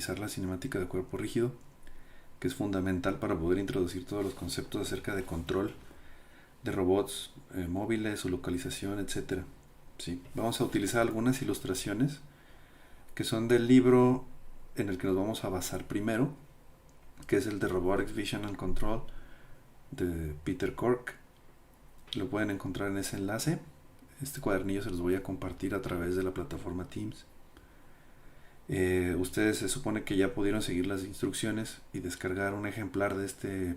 utilizar la cinemática de cuerpo rígido, que es fundamental para poder introducir todos los conceptos acerca de control de robots móviles, su localización, etcétera. Sí, vamos a utilizar algunas ilustraciones que son del libro en el que nos vamos a basar primero, que es el de Robotics Vision and Control de Peter Cork. Lo pueden encontrar en ese enlace. Este cuadernillo se los voy a compartir a través de la plataforma Teams. Ustedes se supone que ya pudieron seguir las instrucciones y descargar un ejemplar de este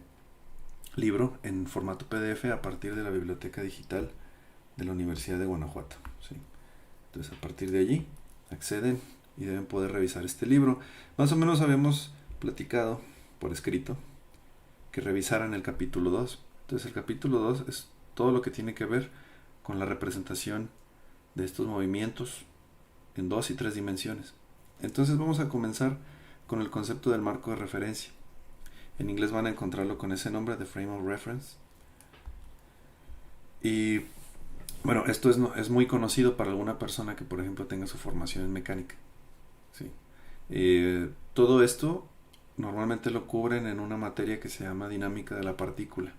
libro en formato PDF a partir de la biblioteca digital de la Universidad de Guanajuato. ¿Sí? Entonces, a partir de allí acceden y deben poder revisar este libro. Más o menos habíamos platicado por escrito que revisaran el capítulo 2. Entonces, el capítulo 2 es todo lo que tiene que ver con la representación de estos movimientos en 2 y 3 dimensiones. Entonces vamos a comenzar con el concepto del marco de referencia. En inglés van a encontrarlo con ese nombre de Frame of Reference. Y bueno, esto es muy conocido para alguna persona que, por ejemplo, tenga su formación en mecánica. ¿Sí? Todo esto normalmente lo cubren en una materia que se llama dinámica de la partícula.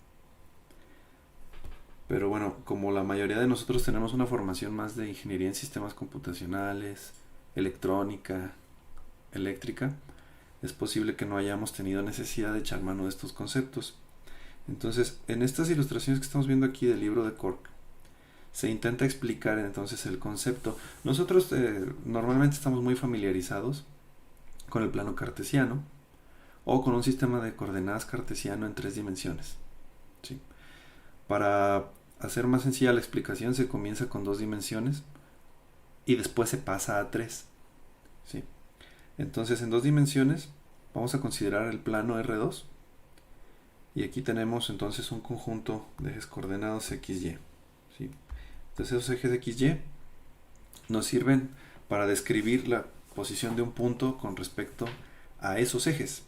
Pero bueno, como la mayoría de nosotros tenemos una formación más de ingeniería en sistemas computacionales, electrónica, eléctrica, es posible que no hayamos tenido necesidad de echar mano de estos conceptos. Entonces, en estas ilustraciones que estamos viendo aquí del libro de Cork, se intenta explicar entonces el concepto. Nosotros normalmente estamos muy familiarizados con el plano cartesiano o con un sistema de coordenadas cartesiano en 3 dimensiones. ¿Sí? Para hacer más sencilla la explicación, se comienza con 2 dimensiones y después se pasa a 3. ¿Sí? Entonces, en 2 dimensiones vamos a considerar el plano R2 y aquí tenemos entonces un conjunto de ejes coordenados XY. ¿Sí? Entonces, esos ejes XY nos sirven para describir la posición de un punto con respecto a esos ejes.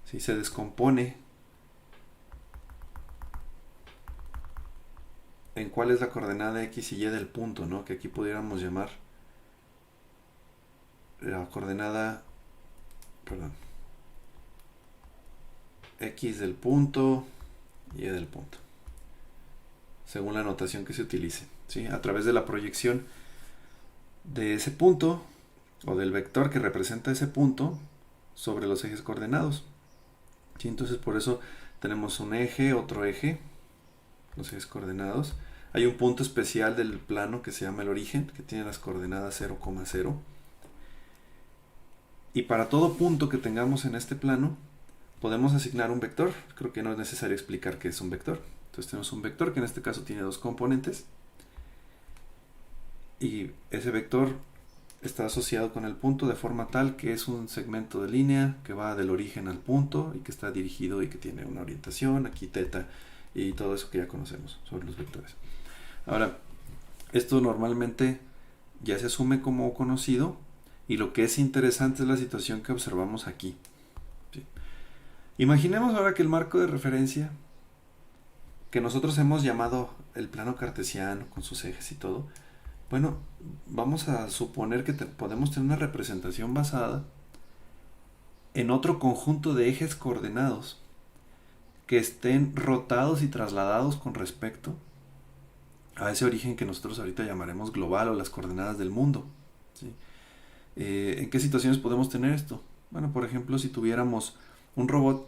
¿Sí? Se descompone en cuál es la coordenada X y Y del punto, ¿no? Que aquí pudiéramos llamar la coordenada, X del punto, Y del punto, según la notación que se utilice, ¿sí? A través de la proyección de ese punto o del vector que representa ese punto sobre los ejes coordenados. ¿Sí? Entonces, por eso tenemos un eje, otro eje, los ejes coordenados. Hay un punto especial del plano que se llama el origen, que tiene las coordenadas 0,0. Y para todo punto que tengamos en este plano, podemos asignar un vector. Creo que no es necesario explicar qué es un vector. Entonces tenemos un vector que en este caso tiene 2 componentes. Y ese vector está asociado con el punto de forma tal que es un segmento de línea que va del origen al punto y que está dirigido y que tiene una orientación, aquí teta y todo eso que ya conocemos sobre los vectores. Ahora, esto normalmente ya se asume como conocido y lo que es interesante es la situación que observamos aquí. ¿Sí? Imaginemos ahora que el marco de referencia que nosotros hemos llamado el plano cartesiano con sus ejes y todo, bueno, vamos a suponer que podemos tener una representación basada en otro conjunto de ejes coordenados que estén rotados y trasladados con respecto a ese origen que nosotros ahorita llamaremos global o las coordenadas del mundo. ¿Sí? ¿En qué situaciones podemos tener esto? Bueno, por ejemplo, si tuviéramos un robot,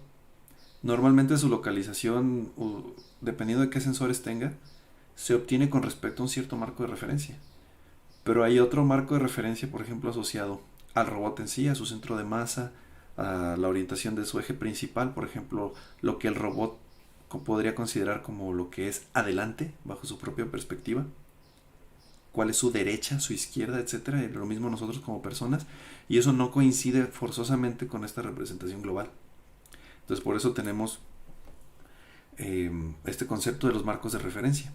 normalmente su localización, dependiendo de qué sensores tenga, se obtiene con respecto a un cierto marco de referencia. Pero hay otro marco de referencia, por ejemplo, asociado al robot en sí, a su centro de masa, a la orientación de su eje principal, por ejemplo, lo que el robot podría considerar como lo que es adelante, bajo su propia perspectiva, cuál es su derecha, su izquierda, etcétera, y lo mismo nosotros como personas, y eso no coincide forzosamente con esta representación global. Entonces, por eso tenemos este concepto de los marcos de referencia.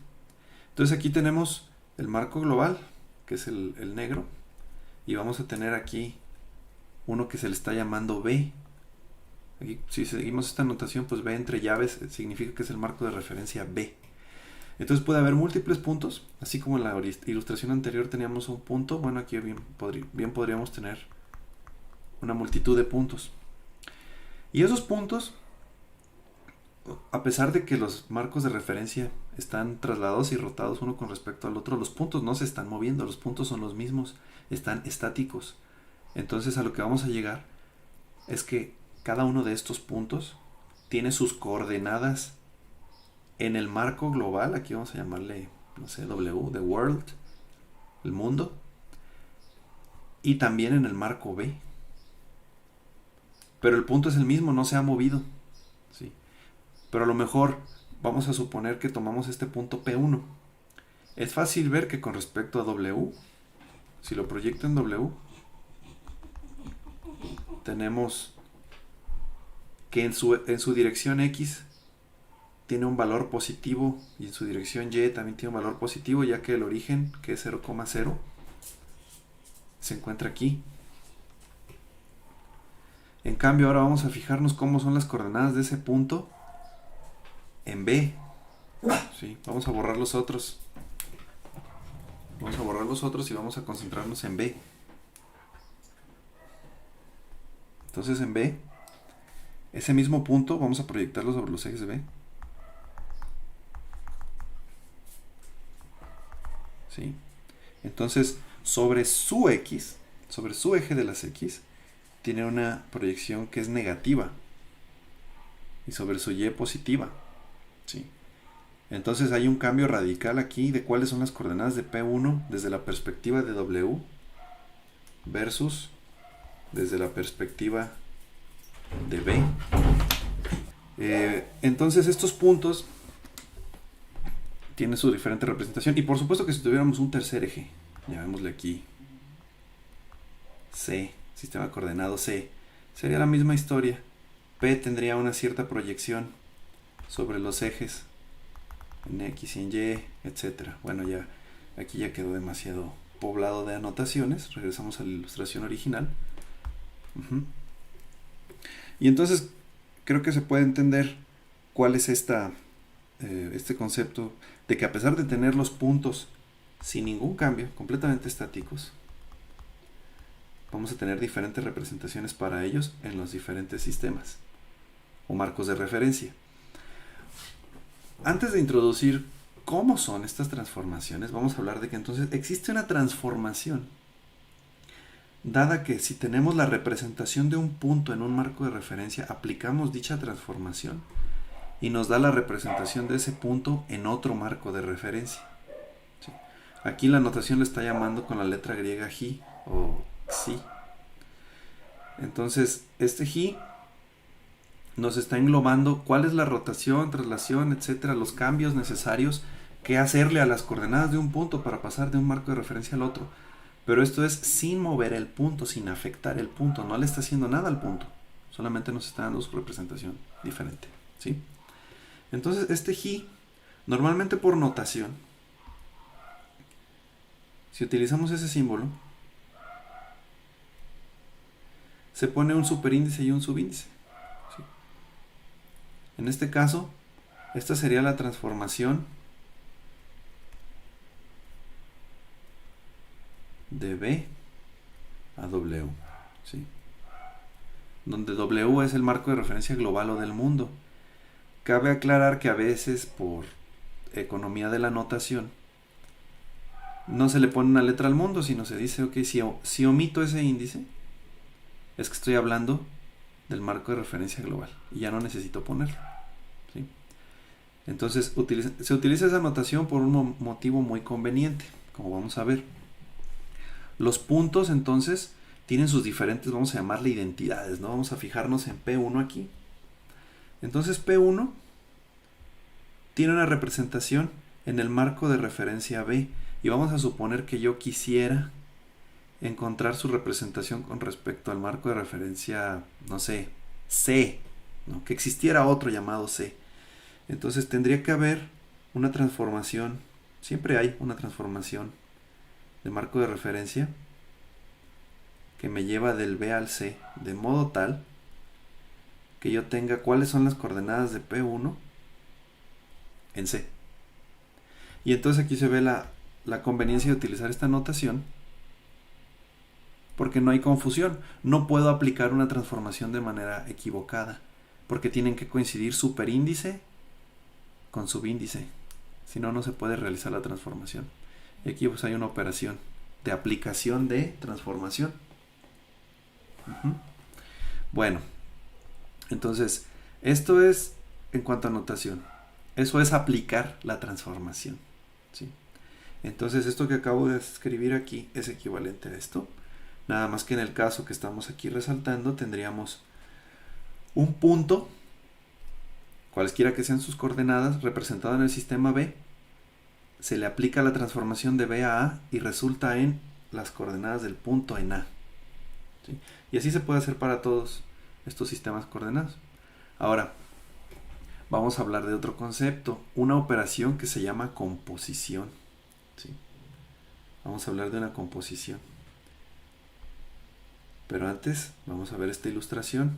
Entonces, aquí tenemos el marco global, que es el negro, y vamos a tener aquí uno que se le está llamando B. Aquí, si seguimos esta notación, pues B entre llaves significa que es el marco de referencia B. Entonces puede haber múltiples puntos, así como en la ilustración anterior teníamos un punto. Bueno, aquí bien podríamos tener una multitud de puntos. Y esos puntos, a pesar de que los marcos de referencia están trasladados y rotados uno con respecto al otro, los puntos no se están moviendo, los puntos son los mismos, están estáticos. Entonces a lo que vamos a llegar es que cada uno de estos puntos tiene sus coordenadas en el marco global. Aquí vamos a llamarle, no sé, W, the world, el mundo, y también en el marco B. Pero el punto es el mismo, no se ha movido, ¿sí? Pero a lo mejor vamos a suponer que tomamos este punto P1. Es fácil ver que con respecto a W, si lo proyecto en W, tenemos que en su dirección X tiene un valor positivo y en su dirección Y también tiene un valor positivo, ya que el origen, que es 0,0, se encuentra aquí. En cambio, ahora vamos a fijarnos cómo son las coordenadas de ese punto en B. ¿Sí? Vamos a borrar los otros. Vamos a borrar los otros y vamos a concentrarnos en B. Entonces en B, ese mismo punto vamos a proyectarlo sobre los ejes de B. ¿Sí? Entonces, sobre su X, sobre su eje de las X, tiene una proyección que es negativa. Y sobre su Y positiva. ¿Sí? Entonces hay un cambio radical aquí de cuáles son las coordenadas de P1 desde la perspectiva de W versus desde la perspectiva de B. Entonces estos puntos tienen su diferente representación. Y por supuesto que si tuviéramos un tercer eje, llamémosle aquí C, sistema coordenado C, sería la misma historia. P tendría una cierta proyección sobre los ejes en X y en Y, etcétera. Bueno, ya aquí ya quedó demasiado poblado de anotaciones. Regresamos a la ilustración original. Y entonces creo que se puede entender cuál es este concepto de que a pesar de tener los puntos sin ningún cambio, completamente estáticos, vamos a tener diferentes representaciones para ellos en los diferentes sistemas o marcos de referencia. Antes de introducir cómo son estas transformaciones, vamos a hablar de que entonces existe una transformación, dada que si tenemos la representación de un punto en un marco de referencia, aplicamos dicha transformación y nos da la representación de ese punto en otro marco de referencia. ¿Sí? Aquí la notación le está llamando con la letra griega Ji o Xi. Entonces, este Ji nos está englobando cuál es la rotación, traslación, etcétera, los cambios necesarios que hacerle a las coordenadas de un punto para pasar de un marco de referencia al otro. Pero esto es sin mover el punto, sin afectar el punto, no le está haciendo nada al punto, solamente nos está dando su representación diferente, ¿sí? Entonces este Ji, normalmente por notación, si utilizamos ese símbolo, se pone un superíndice y un subíndice. ¿Sí? En este caso, esta sería la transformación de B a W, ¿sí? Donde W es el marco de referencia global o del mundo. Cabe aclarar que a veces, por economía de la notación, no se le pone una letra al mundo, sino se dice, ok, si omito ese índice, es que estoy hablando del marco de referencia global y ya no necesito ponerlo, ¿sí? Entonces se utiliza esa notación por un motivo muy conveniente, como vamos a ver. Los puntos entonces tienen sus diferentes, vamos a llamarle identidades, ¿no? Vamos a fijarnos en P1 aquí. Entonces P1 tiene una representación en el marco de referencia B y vamos a suponer que yo quisiera encontrar su representación con respecto al marco de referencia, no sé, C, ¿no? Que existiera otro llamado C. Entonces tendría que haber una transformación, siempre hay una transformación de marco de referencia que me lleva del B al C, de modo tal que yo tenga cuáles son las coordenadas de P1 en C. Y entonces aquí se ve la conveniencia de utilizar esta notación porque no hay confusión. No puedo aplicar una transformación de manera equivocada, porque tienen que coincidir superíndice con subíndice. Si no, no se puede realizar la transformación. Y aquí pues hay una operación de aplicación de transformación. Bueno, entonces, esto es en cuanto a notación. Eso es aplicar la transformación, ¿sí? Entonces, esto que acabo de escribir aquí es equivalente a esto. Nada más que en el caso que estamos aquí resaltando, tendríamos un punto, cualesquiera que sean sus coordenadas, representado en el sistema B. Se le aplica la transformación de B a A y resulta en las coordenadas del punto en A, ¿sí? Y así se puede hacer para todos estos sistemas coordenados. Ahora, vamos a hablar de otro concepto, una operación que se llama composición, ¿sí? Vamos a hablar de una composición. Pero antes, vamos a ver esta ilustración.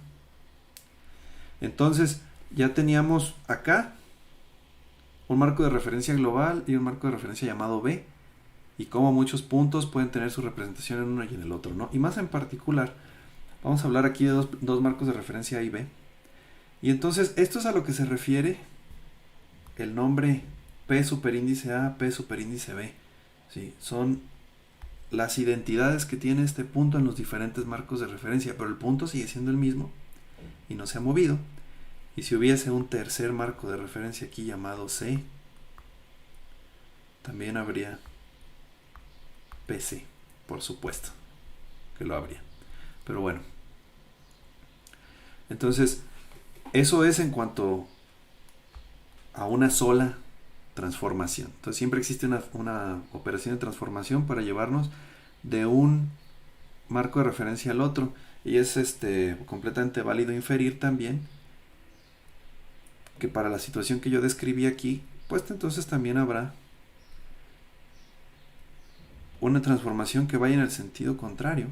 Entonces, ya teníamos acá un marco de referencia global y un marco de referencia llamado B, y cómo muchos puntos pueden tener su representación en uno y en el otro, ¿no? Y más en particular, vamos a hablar aquí de dos marcos de referencia A y B. Y entonces, esto es a lo que se refiere el nombre P superíndice A, P superíndice B, ¿sí? Son las identidades que tiene este punto en los diferentes marcos de referencia, pero el punto sigue siendo el mismo y no se ha movido. Y si hubiese un tercer marco de referencia aquí llamado C, también habría PC, por supuesto que lo habría. Pero bueno, entonces eso es en cuanto a una sola transformación. Entonces siempre existe una operación de transformación para llevarnos de un marco de referencia al otro, y es completamente válido inferir también que para la situación que yo describí aquí, pues entonces también habrá una transformación que vaya en el sentido contrario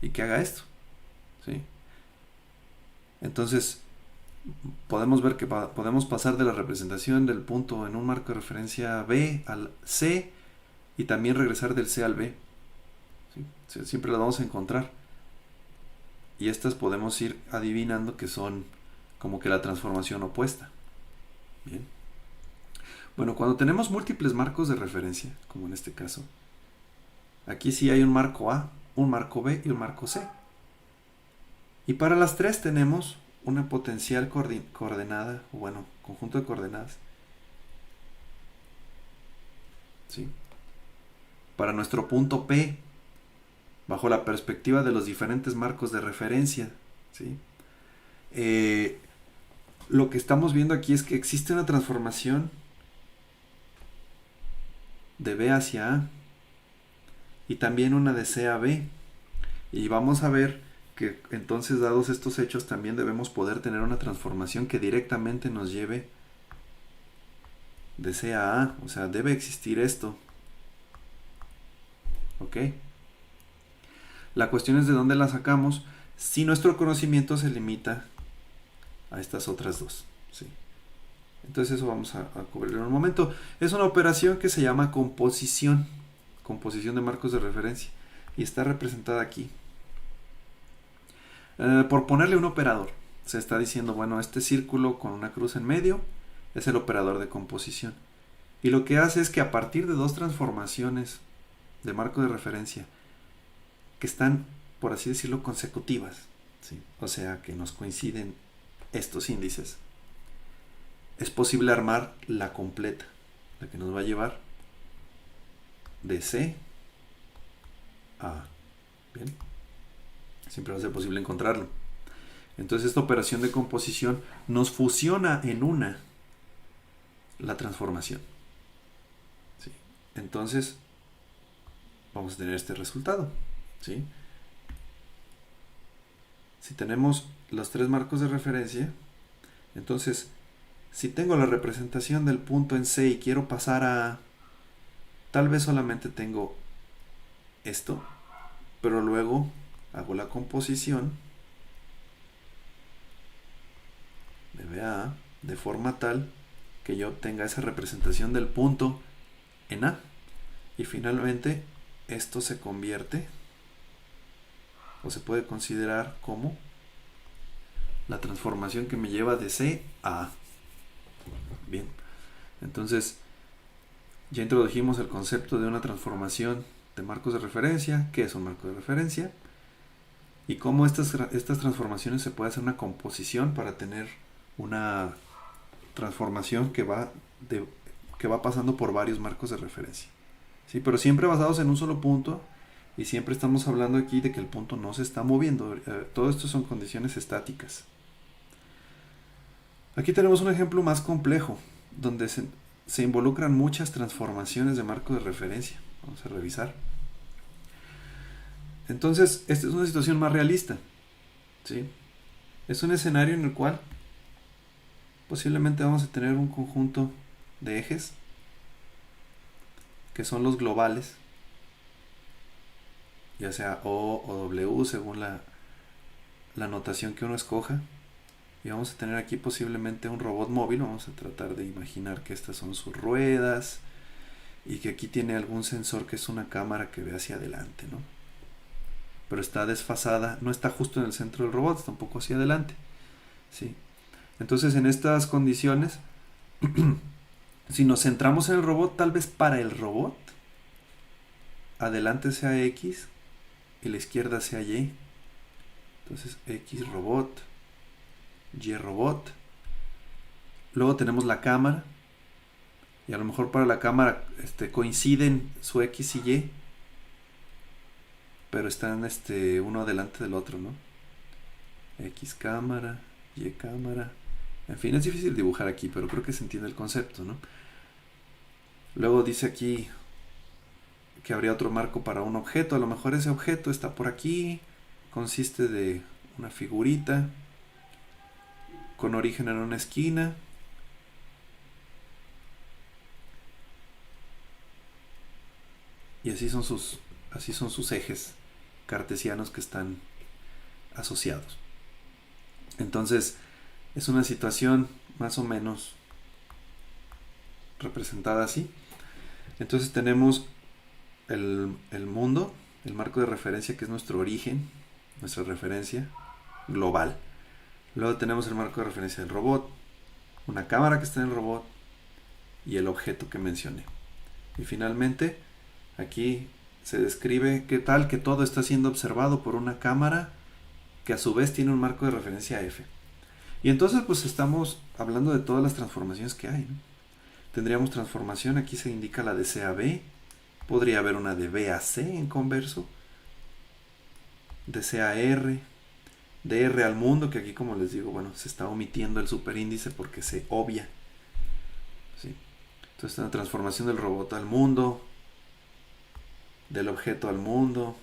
y que haga esto, ¿sí? Entonces podemos ver que podemos pasar de la representación del punto en un marco de referencia B al C y también regresar del C al B, ¿sí? Siempre las vamos a encontrar, y estas podemos ir adivinando que son como que la transformación opuesta. Bien. Bueno, cuando tenemos múltiples marcos de referencia, como en este caso, aquí sí hay un marco A, un marco B y un marco C. Y para las tres tenemos una potencial coordenada, o bueno, conjunto de coordenadas, ¿sí? Para nuestro punto P, bajo la perspectiva de los diferentes marcos de referencia, ¿sí? Lo que estamos viendo aquí es que existe una transformación de B hacia A y también una de C a B, y vamos a ver que entonces, dados estos hechos, también debemos poder tener una transformación que directamente nos lleve de C a A, o sea, debe existir esto, ¿ok? La cuestión es de dónde la sacamos si nuestro conocimiento se limita a estas otras dos, ¿sí? Entonces eso vamos a cubrir en un momento. Es una operación que se llama composición de marcos de referencia, y está representada aquí. Por ponerle un operador, se está diciendo, bueno, este círculo con una cruz en medio es el operador de composición. Y lo que hace es que a partir de dos transformaciones de marco de referencia que están, por así decirlo, consecutivas, ¿sí? O sea, que nos coinciden estos índices, es posible armar la completa, la que nos va a llevar de C a A. Bien, siempre va a ser posible encontrarlo. Entonces esta operación de composición nos fusiona en una la transformación, ¿sí? Entonces vamos a tener este resultado, ¿sí? Si tenemos los tres marcos de referencia, entonces si tengo la representación del punto en C y quiero pasar a, tal vez solamente tengo esto, pero luego hago la composición de B a A de forma tal que yo obtenga esa representación del punto en A. Y finalmente esto se convierte o se puede considerar como la transformación que me lleva de C a A. Bien, entonces ya introdujimos el concepto de una transformación de marcos de referencia. ¿Qué es un marco de referencia? Y cómo estas transformaciones se puede hacer una composición para tener una transformación que va pasando por varios marcos de referencia. ¿Sí? Pero siempre basados en un solo punto, y siempre estamos hablando aquí de que el punto no se está moviendo. Todo esto son condiciones estáticas. Aquí tenemos un ejemplo más complejo, donde se involucran muchas transformaciones de marco de referencia. Vamos a revisar. Entonces, esta es una situación más realista, ¿sí? Es un escenario en el cual posiblemente vamos a tener un conjunto de ejes que son los globales, ya sea O o W según la notación que uno escoja. Y vamos a tener aquí posiblemente un robot móvil. Vamos a tratar de imaginar que estas son sus ruedas y que aquí tiene algún sensor que es una cámara que ve hacia adelante, ¿no? Pero está desfasada, no está justo en el centro del robot, está un poco hacia adelante, ¿sí? Entonces, en estas condiciones, si nos centramos en el robot, tal vez para el robot adelante sea X y la izquierda sea Y. Entonces, X robot, Y robot. Luego tenemos la cámara, y a lo mejor para la cámara coinciden su X y Y, pero están uno delante del otro, ¿no? X cámara, Y cámara. En fin, es difícil dibujar aquí, pero creo que se entiende el concepto, ¿no? Luego dice aquí que habría otro marco para un objeto. A lo mejor ese objeto está por aquí, consiste de una figurita con origen en una esquina. Y así son sus ejes cartesianos que están asociados. Entonces, es una situación más o menos representada así. Entonces tenemos el mundo, el marco de referencia que es nuestro origen, nuestra referencia global. Luego tenemos el marco de referencia del robot, una cámara que está en el robot y el objeto que mencioné. Y finalmente, aquí se describe qué tal que todo está siendo observado por una cámara que a su vez tiene un marco de referencia F. Y entonces pues estamos hablando de todas las transformaciones que hay, ¿no? Tendríamos transformación, aquí se indica la de C a B, podría haber una de B a C en converso, de C a R, de R al mundo, que aquí como les digo, bueno, se está omitiendo el superíndice porque se obvia, ¿sí? Entonces una transformación del robot al mundo, del objeto al mundo.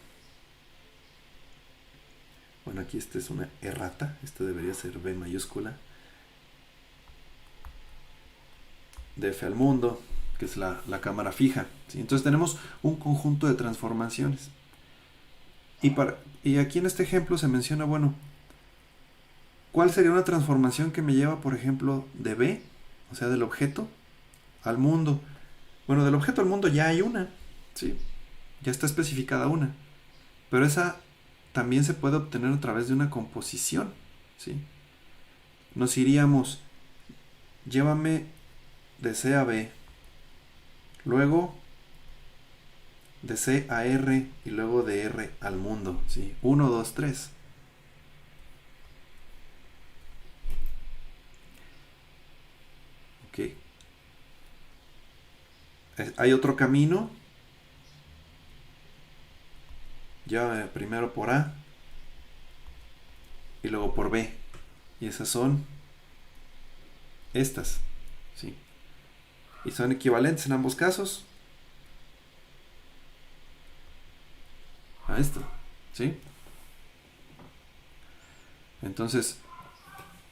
Bueno, aquí esta es una errata, esta debería ser B mayúscula. De F al mundo, que es la cámara fija, ¿sí? Entonces tenemos un conjunto de transformaciones. Y aquí en este ejemplo se menciona, bueno, ¿cuál sería una transformación que me lleva, por ejemplo, de B, o sea, del objeto, al mundo? Bueno, del objeto al mundo ya hay una, ¿sí? Ya está especificada una. Pero esa también se puede obtener a través de una composición, ¿sí? Nos iríamos, llévame de C a B, luego de C a R y luego de R al mundo, ¿sí? 1, 2, 3. Ok. Hay otro camino. Ya primero por A y luego por B. Y esas son estas, ¿sí? Y son equivalentes en ambos casos a esto, ¿sí? Entonces,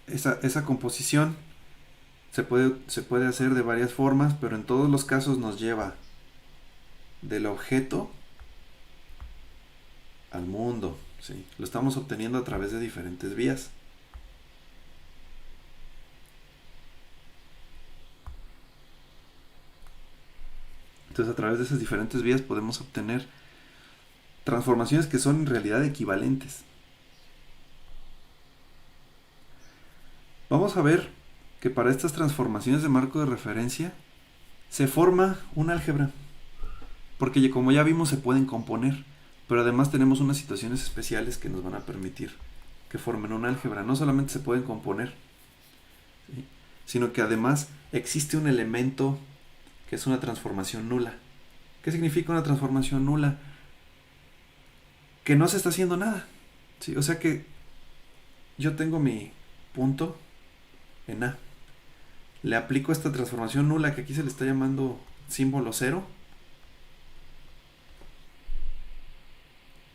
esa composición se puede hacer de varias formas, pero en todos los casos nos lleva del objeto al mundo, ¿sí? Lo estamos obteniendo a través de diferentes vías. Entonces a través de esas diferentes vías podemos obtener transformaciones que son en realidad equivalentes. Vamos a ver que para estas transformaciones de marco de referencia se forma un álgebra, porque como ya vimos se pueden componer, pero además tenemos unas situaciones especiales que nos van a permitir que formen un álgebra. No solamente se pueden componer, ¿sí?, sino que además existe un elemento que es una transformación nula. ¿Qué significa una transformación nula? Que no se está haciendo nada, ¿sí? O sea que yo tengo mi punto en A, le aplico esta transformación nula que aquí se le está llamando símbolo 0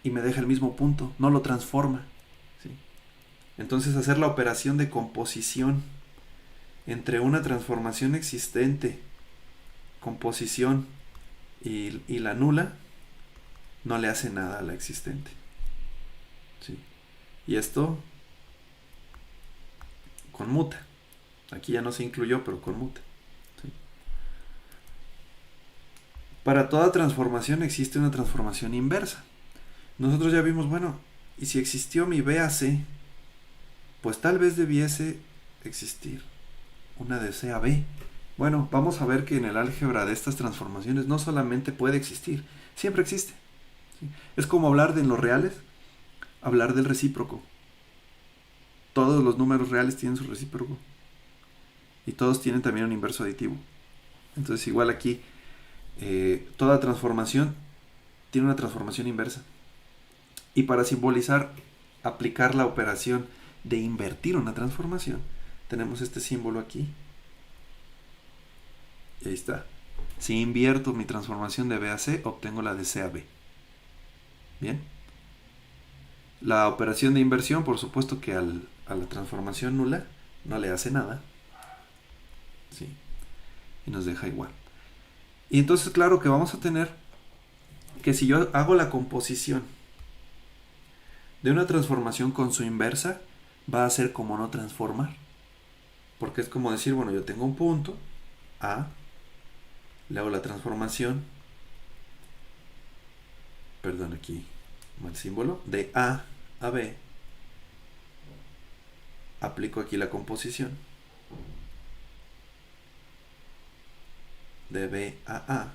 y me deja el mismo punto, no lo transforma, ¿sí? Entonces hacer la operación de composición entre una transformación existente, composición y la nula, no le hace nada a la existente, ¿sí? Y esto conmuta. Aquí ya no se incluyó, pero conmuta, ¿sí? Para toda transformación existe una transformación inversa. Nosotros ya vimos, bueno, y si existió mi B a C, pues tal vez debiese existir una de C a B. Bueno, vamos a ver que en el álgebra de estas transformaciones no solamente puede existir, siempre existe, ¿sí? Es como hablar de en los reales, hablar del recíproco. Todos los números reales tienen su recíproco y todos tienen también un inverso aditivo. Entonces igual aquí toda transformación tiene una transformación inversa, y para simbolizar, aplicar la operación de invertir una transformación, tenemos este símbolo aquí. Y ahí está. Si invierto mi transformación de B a C, obtengo la de C a B. Bien. La operación de inversión, por supuesto que a la transformación nula no le hace nada, ¿sí?, y nos deja igual. Y entonces claro que vamos a tener que si yo hago la composición de una transformación con su inversa, va a ser como no transformar. Porque es como decir, bueno, yo tengo un punto A, le hago la transformación, perdón, aquí mal símbolo, de A a B, aplico aquí la composición de B a A,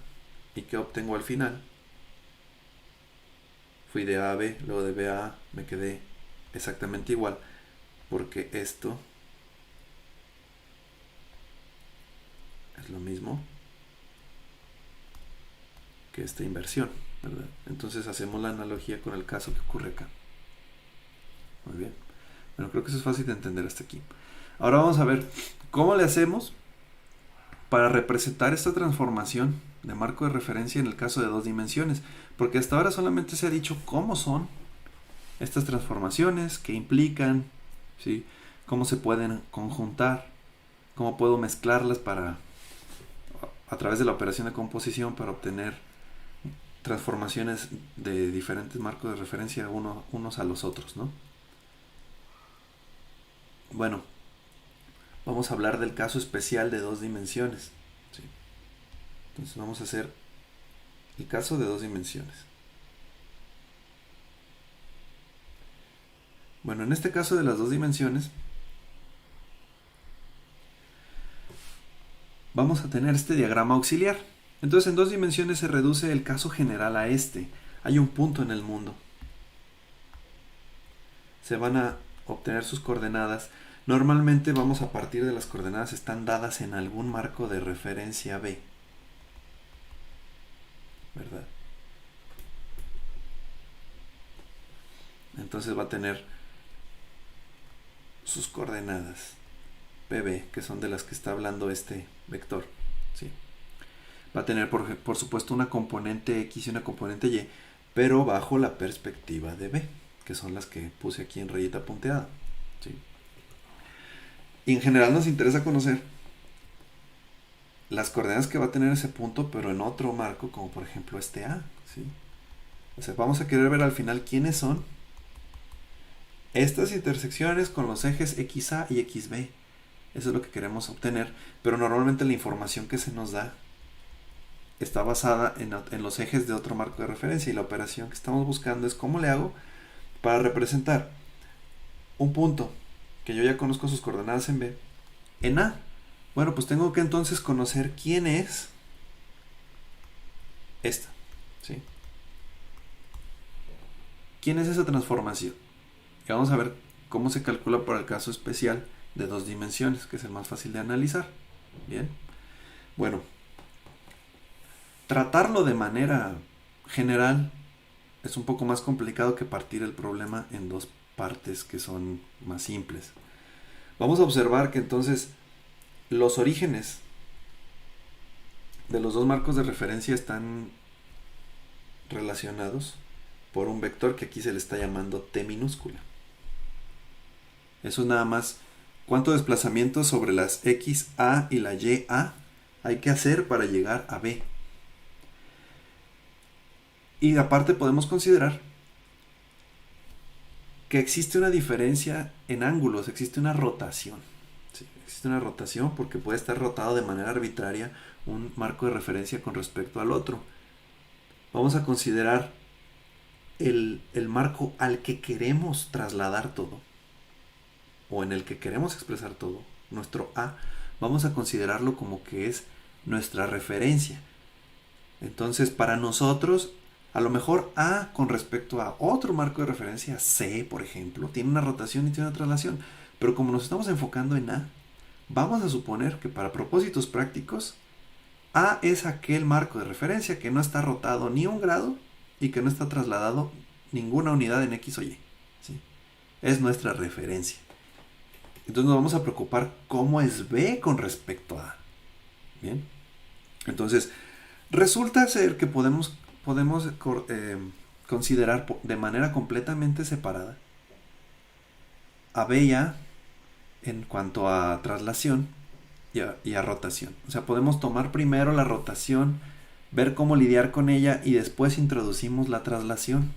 y ¿qué obtengo al final? Fui de A a B, luego de B a A, me quedé exactamente igual, porque esto es lo mismo que esta inversión, ¿verdad? Entonces hacemos la analogía con el caso que ocurre acá. Muy bien. Bueno, creo que eso es fácil de entender hasta aquí. Ahora vamos a ver cómo le hacemos para representar esta transformación de marco de referencia en el caso de dos dimensiones, porque hasta ahora solamente se ha dicho cómo son estas transformaciones, qué implican, ¿sí?, cómo se pueden conjuntar, cómo puedo mezclarlas a través de la operación de composición para obtener transformaciones de diferentes marcos de referencia unos a los otros, ¿no? Bueno, vamos a hablar del caso especial de dos dimensiones, ¿sí? Entonces vamos a hacer el caso de dos dimensiones. Bueno, en este caso de las dos dimensiones, vamos a tener este diagrama auxiliar. Entonces en dos dimensiones se reduce el caso general a este. Hay un punto en el mundo. Se van a obtener sus coordenadas. Normalmente vamos a partir de las coordenadas están dadas en algún marco de referencia B, ¿verdad? Entonces va a tener sus coordenadas PB, que son de las que está hablando este vector, ¿sí? Va a tener por supuesto una componente X y una componente Y, pero bajo la perspectiva de B, que son las que puse aquí en rayita punteada, ¿sí? Y en general nos interesa conocer las coordenadas que va a tener ese punto, pero en otro marco, como por ejemplo este A, ¿sí? O sea, vamos a querer ver al final quiénes son estas intersecciones con los ejes XA y XB. Eso es lo que queremos obtener, pero normalmente la información que se nos da está basada en los ejes de otro marco de referencia, y la operación que estamos buscando es cómo le hago para representar un punto que yo ya conozco sus coordenadas en B en A. Bueno, pues tengo que entonces conocer quién es esta, ¿sí? ¿Quién es esa transformación? Y vamos a ver cómo se calcula para el caso especial de 2 dimensiones, que es el más fácil de analizar. Bien. Bueno, tratarlo de manera general es un poco más complicado que partir el problema en 2 partes que son más simples. Vamos a observar que entonces los orígenes de los 2 marcos de referencia están relacionados por un vector que aquí se le está llamando t minúscula. Eso es nada más cuánto desplazamiento sobre las x a y la y a hay que hacer para llegar a B. Y aparte podemos considerar que existe una diferencia en ángulos, existe una rotación. Sí, existe una rotación porque puede estar rotado de manera arbitraria un marco de referencia con respecto al otro. Vamos a considerar el marco al que queremos trasladar todo, o en el que queremos expresar todo, nuestro A, vamos a considerarlo como que es nuestra referencia. Entonces, para nosotros, a lo mejor A con respecto a otro marco de referencia, C, por ejemplo, tiene una rotación y tiene una traslación. Pero como nos estamos enfocando en A, vamos a suponer que para propósitos prácticos, A es aquel marco de referencia que no está rotado ni 1 grado y que no está trasladado ninguna unidad en X o Y. ¿Sí? Es nuestra referencia. Entonces nos vamos a preocupar cómo es B con respecto a A. Bien. Entonces, resulta ser que podemos considerar de manera completamente separada a B y A en cuanto a traslación y a rotación. O sea, podemos tomar primero la rotación, ver cómo lidiar con ella y después introducimos la traslación.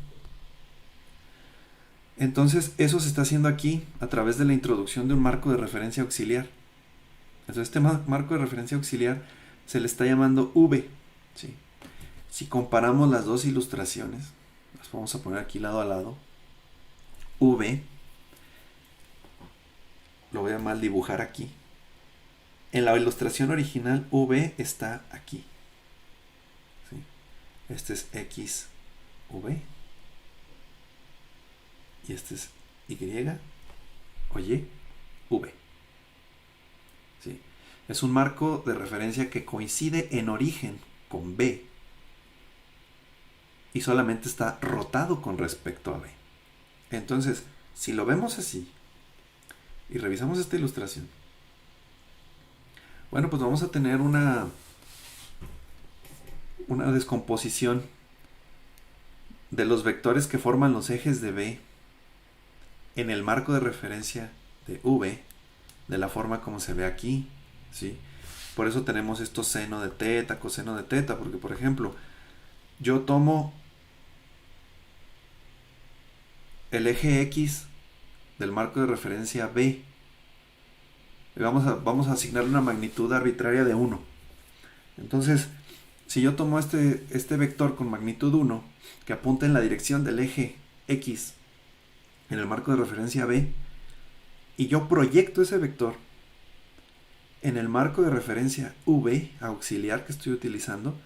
Entonces, eso se está haciendo aquí a través de la introducción de un marco de referencia auxiliar. Entonces, este marco de referencia auxiliar se le está llamando V. ¿Sí? Si comparamos las 2 ilustraciones, las vamos a poner aquí lado a lado. V, lo voy a mal dibujar aquí. En la ilustración original, V está aquí. ¿Sí? Este es XV. Y este es Y o YV. ¿Sí? Es un marco de referencia que coincide en origen con B y solamente está rotado con respecto a B. Entonces, si lo vemos así y revisamos esta ilustración, bueno, pues vamos a tener una descomposición de los vectores que forman los ejes de B en el marco de referencia de V, de la forma como se ve aquí, ¿sí? Por eso tenemos esto seno de teta, coseno de teta, porque por ejemplo, yo tomo el eje X del marco de referencia B y vamos a asignarle una magnitud arbitraria de 1. Entonces, si yo tomo este vector con magnitud 1 que apunta en la dirección del eje X en el marco de referencia B, y yo proyecto ese vector en el marco de referencia V auxiliar que estoy utilizando,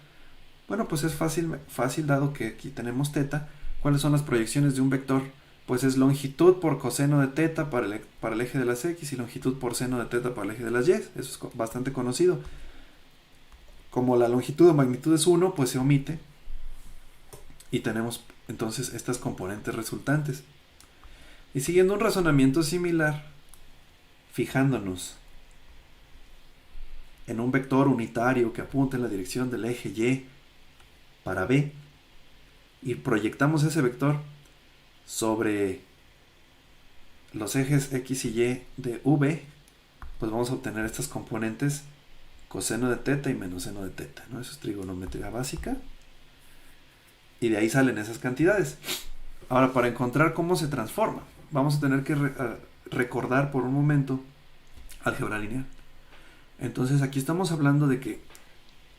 bueno, pues es fácil dado que aquí tenemos teta. ¿Cuáles son las proyecciones de un vector? Pues es longitud por coseno de teta para el eje de las X y longitud por seno de teta para el eje de las Y. Eso es bastante conocido. Como la longitud o magnitud es 1, pues se omite y tenemos entonces estas componentes resultantes. Y siguiendo un razonamiento similar, fijándonos en un vector unitario que apunta en la dirección del eje Y para B, y proyectamos ese vector sobre los ejes X y Y de V, pues vamos a obtener estas componentes coseno de teta y menos seno de teta, ¿no? Eso es trigonometría básica. Y de ahí salen esas cantidades. Ahora, para encontrar cómo se transforma, vamos a tener que recordar por un momento álgebra lineal. Entonces aquí estamos hablando de que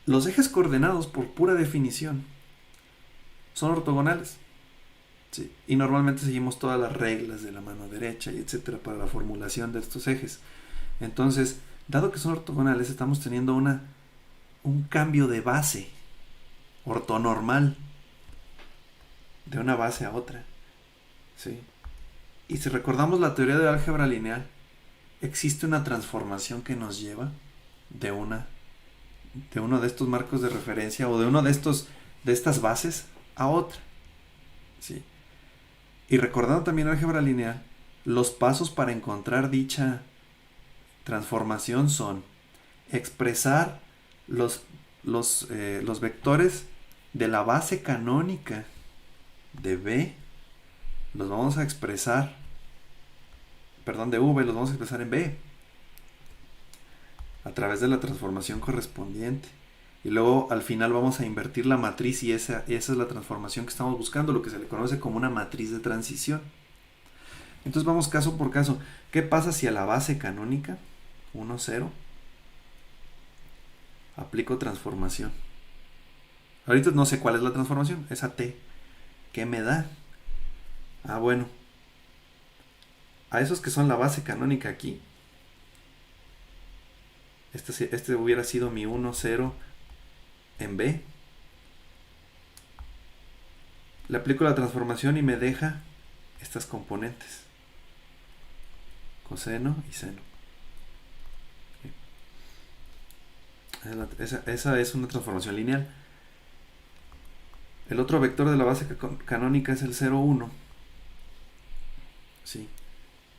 Los ejes coordenados, por pura definición, son ortogonales. Sí, y normalmente seguimos todas las reglas de la mano derecha y etcétera para la formulación de estos ejes. Entonces, dado que son ortogonales, estamos teniendo un cambio de base ortonormal de una base a otra. ¿Sí? Y si recordamos la teoría de álgebra lineal, existe una transformación que nos lleva de uno de estos marcos de referencia o de uno de estas bases a otra. ¿Sí? Y recordando también álgebra lineal, los pasos para encontrar dicha transformación son expresar los vectores de la base canónica de B, los vamos a expresar, perdón, de V, los vamos a expresar en B a través de la transformación correspondiente. Y luego al final vamos a invertir la matriz y esa es la transformación que estamos buscando, lo que se le conoce como una matriz de transición. Entonces vamos caso por caso. ¿Qué pasa si a la base canónica, 1, 0, aplico transformación? Ahorita no sé cuál es la transformación, es a T. ¿Qué me da? Ah, bueno. A esos que son la base canónica aquí, este hubiera sido mi 1, 0 en B. Le aplico la transformación y me deja estas componentes. Coseno y seno. Esa es una transformación lineal. El otro vector de la base canónica es el 0, 1. ¿Sí?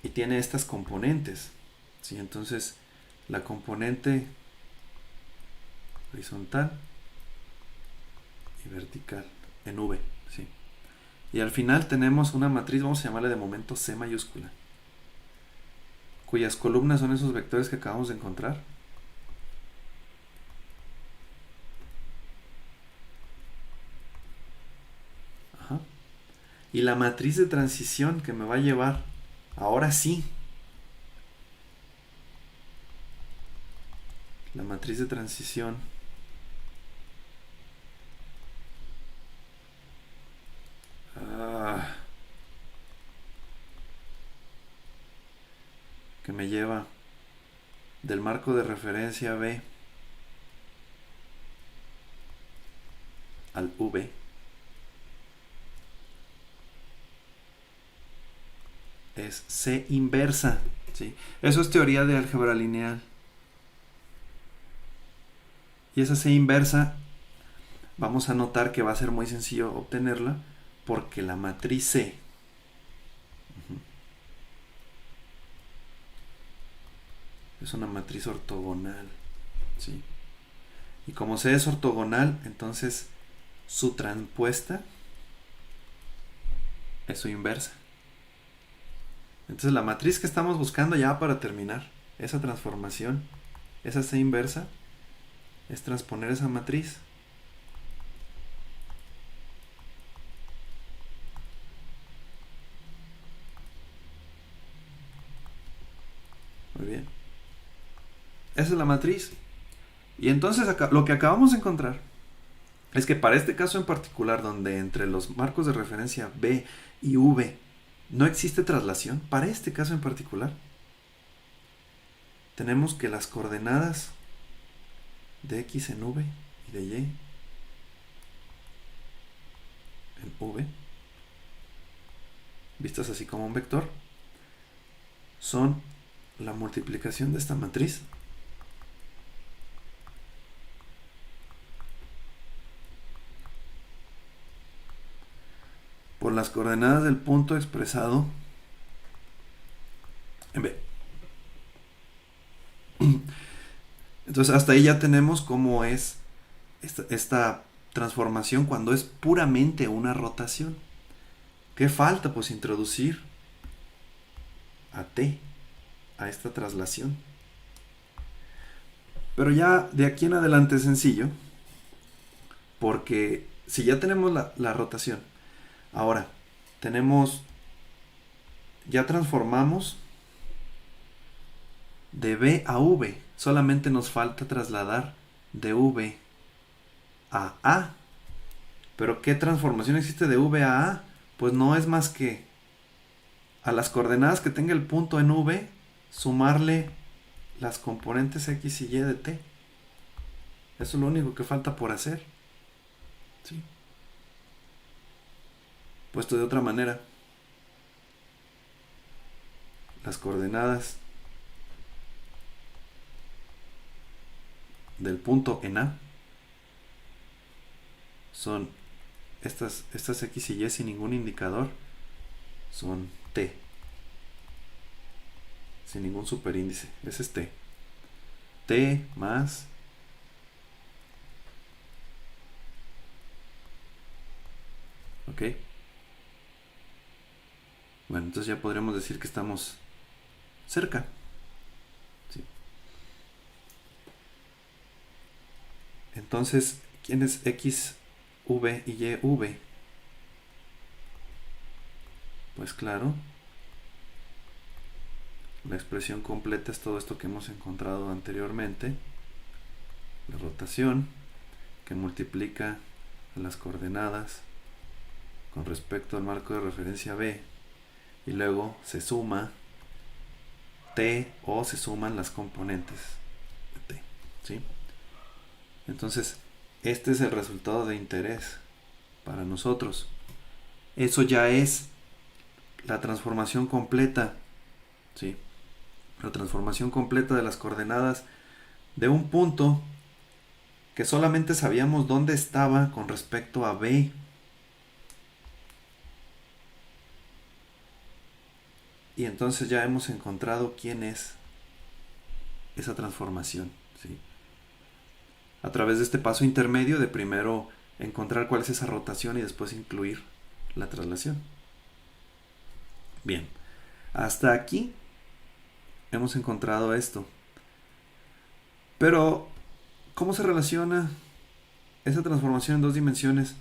Y tiene estas componentes. ¿Sí? Entonces, la componente horizontal y vertical en V. ¿Sí? Y al final tenemos una matriz, vamos a llamarle de momento C mayúscula, cuyas columnas son esos vectores que acabamos de encontrar. Ajá. Y la matriz de transición que me va a llevar, ahora sí, la matriz de transición que me lleva del marco de referencia B al V, es C inversa. ¿Sí? Eso es teoría de álgebra lineal. Y esa C inversa, vamos a notar que va a ser muy sencillo obtenerla, porque la matriz C es una matriz ortogonal. ¿Sí? Y como C es ortogonal, entonces su transpuesta es su inversa. Entonces la matriz que estamos buscando ya para terminar, esa transformación, esa C inversa, es transponer esa matriz muy bien. Esa es la matriz. Y entonces acá, lo que acabamos de encontrar es que para este caso en particular, donde entre los marcos de referencia B y V no existe traslación, para este caso en particular, tenemos que las coordenadas de X en V y de Y en V, vistas así como un vector, son la multiplicación de esta matriz por las coordenadas del punto expresado en B. Entonces hasta ahí ya tenemos cómo es esta transformación cuando es puramente una rotación. ¿Qué falta? Pues introducir a T, a esta traslación. Pero ya de aquí en adelante es sencillo, porque si ya tenemos la rotación, ahora ya transformamos de B a V, solamente nos falta trasladar de V a A. Pero ¿qué transformación existe de V a A? Pues no es más que a las coordenadas que tenga el punto en V, sumarle las componentes X y Y de T. Eso es lo único que falta por hacer. ¿Sí? Puesto de otra manera, las coordenadas del punto en A son estas X y Y sin ningún indicador, son T, sin ningún superíndice. Ese es T. T más ok. Bueno, entonces ya podríamos decir que estamos cerca. ¿Sí? Entonces, ¿quién es X, V y Y, V? Pues claro, la expresión completa es todo esto que hemos encontrado anteriormente. La rotación que multiplica a las coordenadas con respecto al marco de referencia B, y luego se suma T o se suman las componentes de T. ¿Sí? Entonces, este es el resultado de interés para nosotros. Eso ya es la transformación completa. ¿Sí? La transformación completa de las coordenadas de un punto que solamente sabíamos dónde estaba con respecto a B. Y entonces ya hemos encontrado quién es esa transformación. ¿Sí? A través de este paso intermedio de primero encontrar cuál es esa rotación y después incluir la traslación. Bien, hasta aquí hemos encontrado esto. Pero, ¿cómo se relaciona esa transformación en dos dimensiones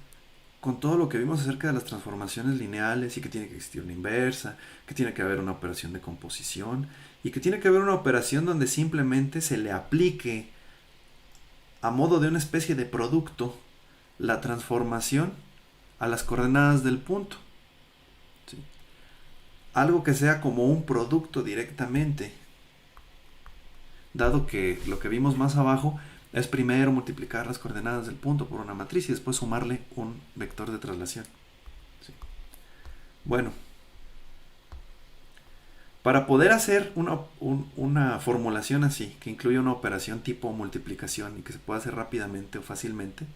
con todo lo que vimos acerca de las transformaciones lineales y que tiene que existir una inversa, que tiene que haber una operación de composición y que tiene que haber una operación donde simplemente se le aplique a modo de una especie de producto la transformación a las coordenadas del punto? ¿Sí? Algo que sea como un producto directamente, dado que lo que vimos más abajo es primero multiplicar las coordenadas del punto por una matriz y después sumarle un vector de traslación. ¿Sí? Bueno, para poder hacer una formulación así, que incluya una operación tipo multiplicación y que se pueda hacer rápidamente o fácilmente,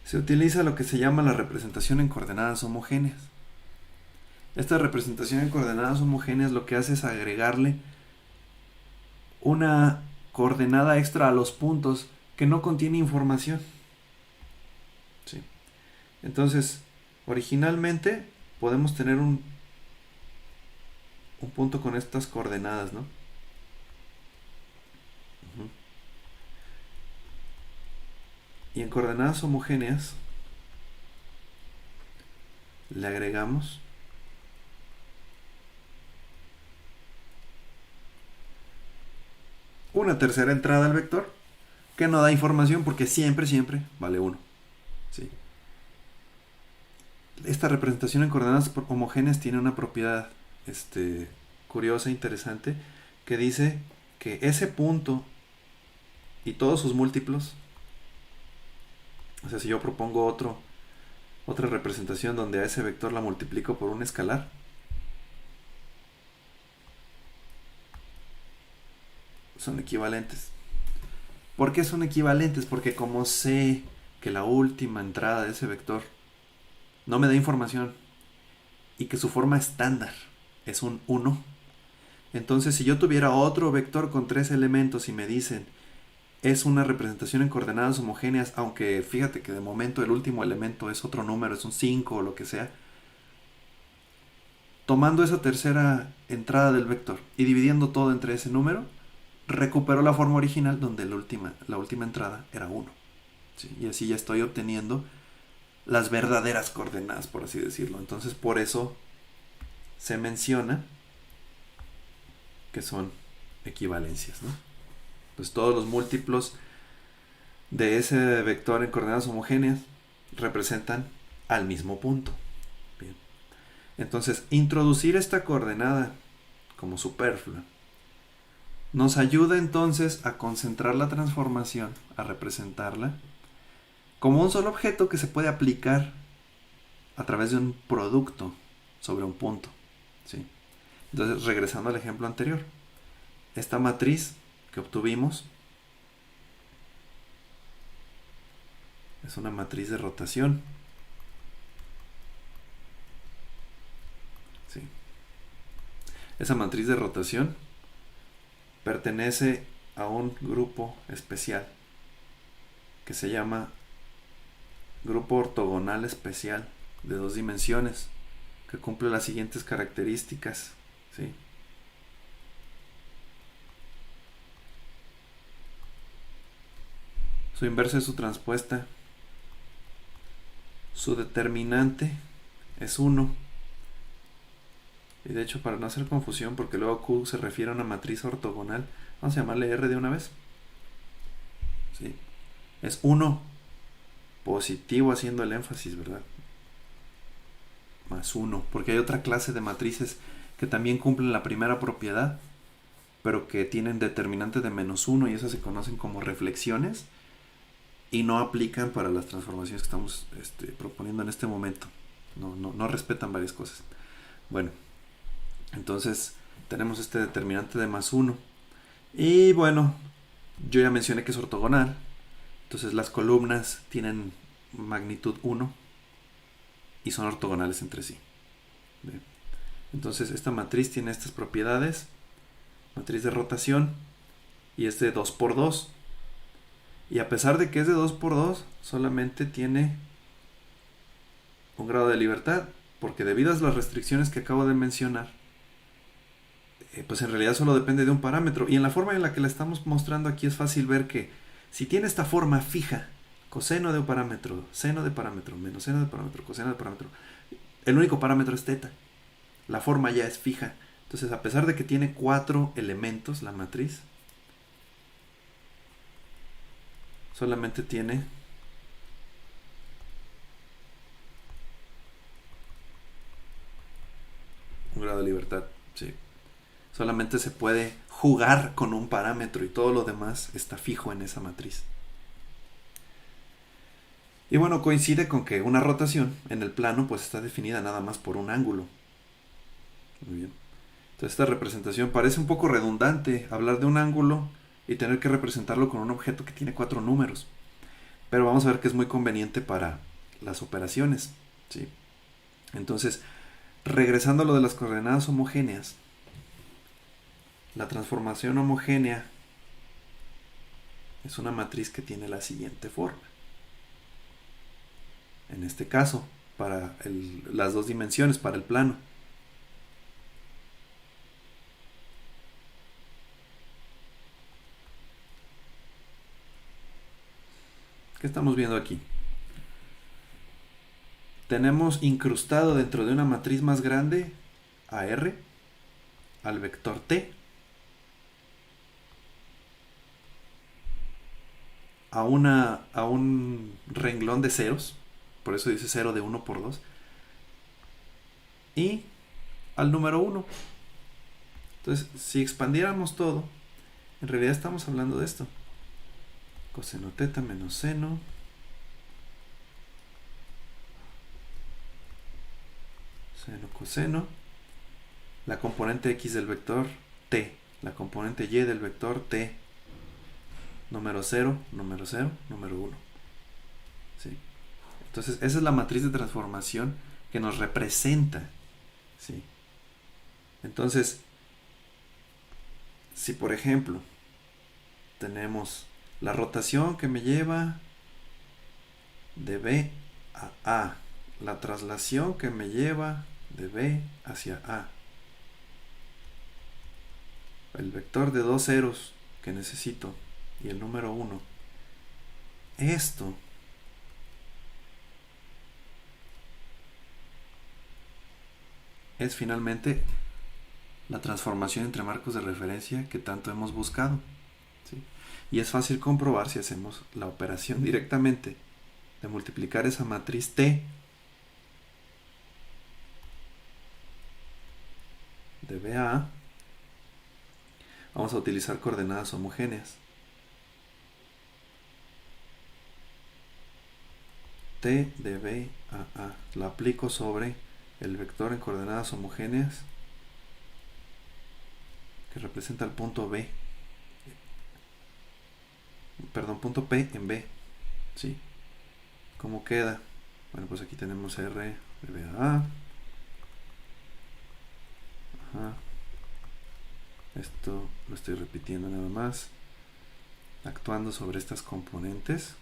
se utiliza lo que se llama la representación en coordenadas homogéneas. Esta representación en coordenadas homogéneas lo que hace es agregarle una coordenada extra a los puntos que no contiene información. ¿Sí? Entonces, originalmente podemos tener un punto con estas coordenadas, ¿no? Y en coordenadas homogéneas le agregamos una tercera entrada al vector que no da información porque siempre vale 1. ¿Sí? Esta representación en coordenadas homogéneas tiene una propiedad curiosa, interesante, que dice que ese punto y todos sus múltiplos, o sea, si yo propongo otra representación donde a ese vector la multiplico por un escalar, son equivalentes. ¿Por qué son equivalentes? Porque como sé que la última entrada de ese vector no me da información y que su forma estándar es un 1, entonces si yo tuviera otro vector con 3 elementos y me dicen es una representación en coordenadas homogéneas, aunque fíjate que de momento el último elemento es otro número, es un 5 o lo que sea, tomando esa tercera entrada del vector y dividiendo todo entre ese número, recupero la forma original donde la última entrada era 1. ¿Sí? Y así ya estoy obteniendo las verdaderas coordenadas, por así decirlo. Entonces, por eso se menciona que son equivalencias, ¿no? Pues todos los múltiplos de ese vector en coordenadas homogéneas representan al mismo punto. Bien. Entonces, introducir esta coordenada como superflua nos ayuda entonces a concentrar la transformación, a representarla como un solo objeto que se puede aplicar a través de un producto sobre un punto. ¿Sí? Entonces, regresando al ejemplo anterior, esta matriz que obtuvimos es una matriz de rotación. ¿Sí? Esa matriz de rotación pertenece a un grupo especial que se llama grupo ortogonal especial de 2 dimensiones, que cumple las siguientes características. ¿Sí? Su inversa es su transpuesta. Su determinante es 1. Y de hecho, para no hacer confusión, porque luego Q se refiere a una matriz ortogonal, vamos a llamarle R de una vez. ¿Sí? Es 1 positivo, haciendo el énfasis, ¿verdad? Más 1, porque hay otra clase de matrices que también cumplen la primera propiedad, pero que tienen determinante de -1, y esas se conocen como reflexiones y no aplican para las transformaciones que estamos proponiendo en este momento. No respetan varias cosas. Bueno, entonces tenemos este determinante de +1. Y bueno, yo ya mencioné que es ortogonal. Entonces las columnas tienen magnitud 1 y son ortogonales entre sí. Bien. Entonces esta matriz tiene estas propiedades. Matriz de rotación. Y es de 2 por 2. Y a pesar de que es de 2 por 2, solamente tiene un grado de libertad. Porque debido a las restricciones que acabo de mencionar, pues en realidad solo depende de un parámetro. Y en la forma en la que la estamos mostrando aquí es fácil ver que si tiene esta forma fija, coseno de un parámetro, seno de parámetro, menos seno de parámetro, coseno de parámetro, el único parámetro es teta. La forma ya es fija. Entonces, a pesar de que tiene 4 elementos la matriz, solamente tiene un grado de libertad. Sí. Solamente se puede jugar con un parámetro y todo lo demás está fijo en esa matriz. Y bueno, coincide con que una rotación en el plano pues está definida nada más por un ángulo. Muy bien. Entonces esta representación parece un poco redundante, hablar de un ángulo y tener que representarlo con un objeto que tiene 4 números. Pero vamos a ver que es muy conveniente para las operaciones. ¿Sí? Entonces, regresando a lo de las coordenadas homogéneas, la transformación homogénea es una matriz que tiene la siguiente forma. En este caso, para las 2 dimensiones, para el plano. ¿Qué estamos viendo aquí? Tenemos incrustado dentro de una matriz más grande a R, al vector T, a un renglón de ceros, por eso dice 0 de 1 por 2, y al número 1. Entonces, si expandiéramos todo, en realidad estamos hablando de esto. Coseno teta menos seno. Seno coseno. La componente x del vector t. La componente y del vector t. Número 0, número 0, número 1. ¿Sí? Entonces, esa es la matriz de transformación que nos representa. ¿Sí? Entonces, si por ejemplo tenemos la rotación que me lleva de B a A, la traslación que me lleva de B hacia A, el vector de 2 ceros que necesito y el número 1, esto es finalmente la transformación entre marcos de referencia que tanto hemos buscado. ¿sí? Y es fácil comprobar si hacemos la operación directamente de multiplicar esa matriz T de BA. Vamos a utilizar coordenadas homogéneas. T de BA. La aplico sobre el vector en coordenadas homogéneas que representa el punto B. Perdón, punto P en B. ¿Sí? ¿Cómo queda? Bueno, pues aquí tenemos R de BA. Ajá. Esto lo estoy repitiendo nada más, actuando sobre estas componentes.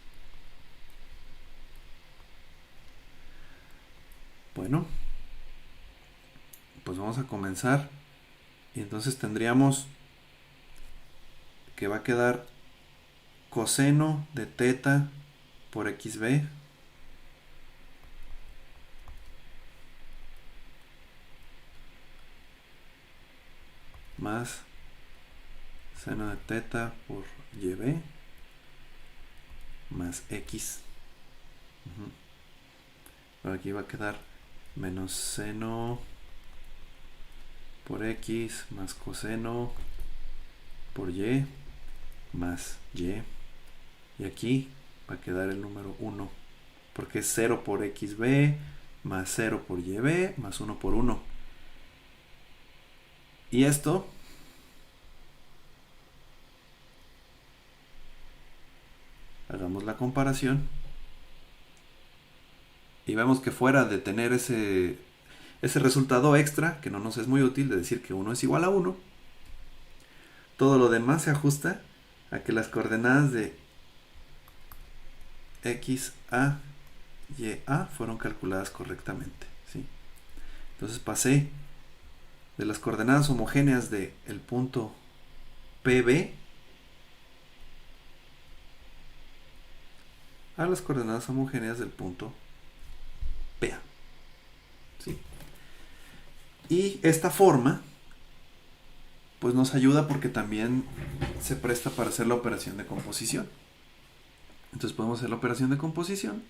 Bueno, pues vamos a comenzar. Y entonces tendríamos que va a quedar coseno de teta por xb más seno de teta por yb más x. Pero aquí va a quedar menos seno por x más coseno por y más y. Y aquí va a quedar el número 1, porque es 0 por xb más 0 por yb más 1 por 1. Y esto hagamos la comparación y vemos que fuera de tener ese resultado extra, que no nos es muy útil, de decir que 1 es igual a 1, todo lo demás se ajusta a que las coordenadas de x, a y a fueron calculadas correctamente, ¿sí? Entonces pasé de las coordenadas homogéneas del punto PB a las coordenadas homogéneas del punto PA, ¿sí? Y esta forma pues nos ayuda porque también se presta para hacer la operación de composición. Entonces podemos hacer la operación de composición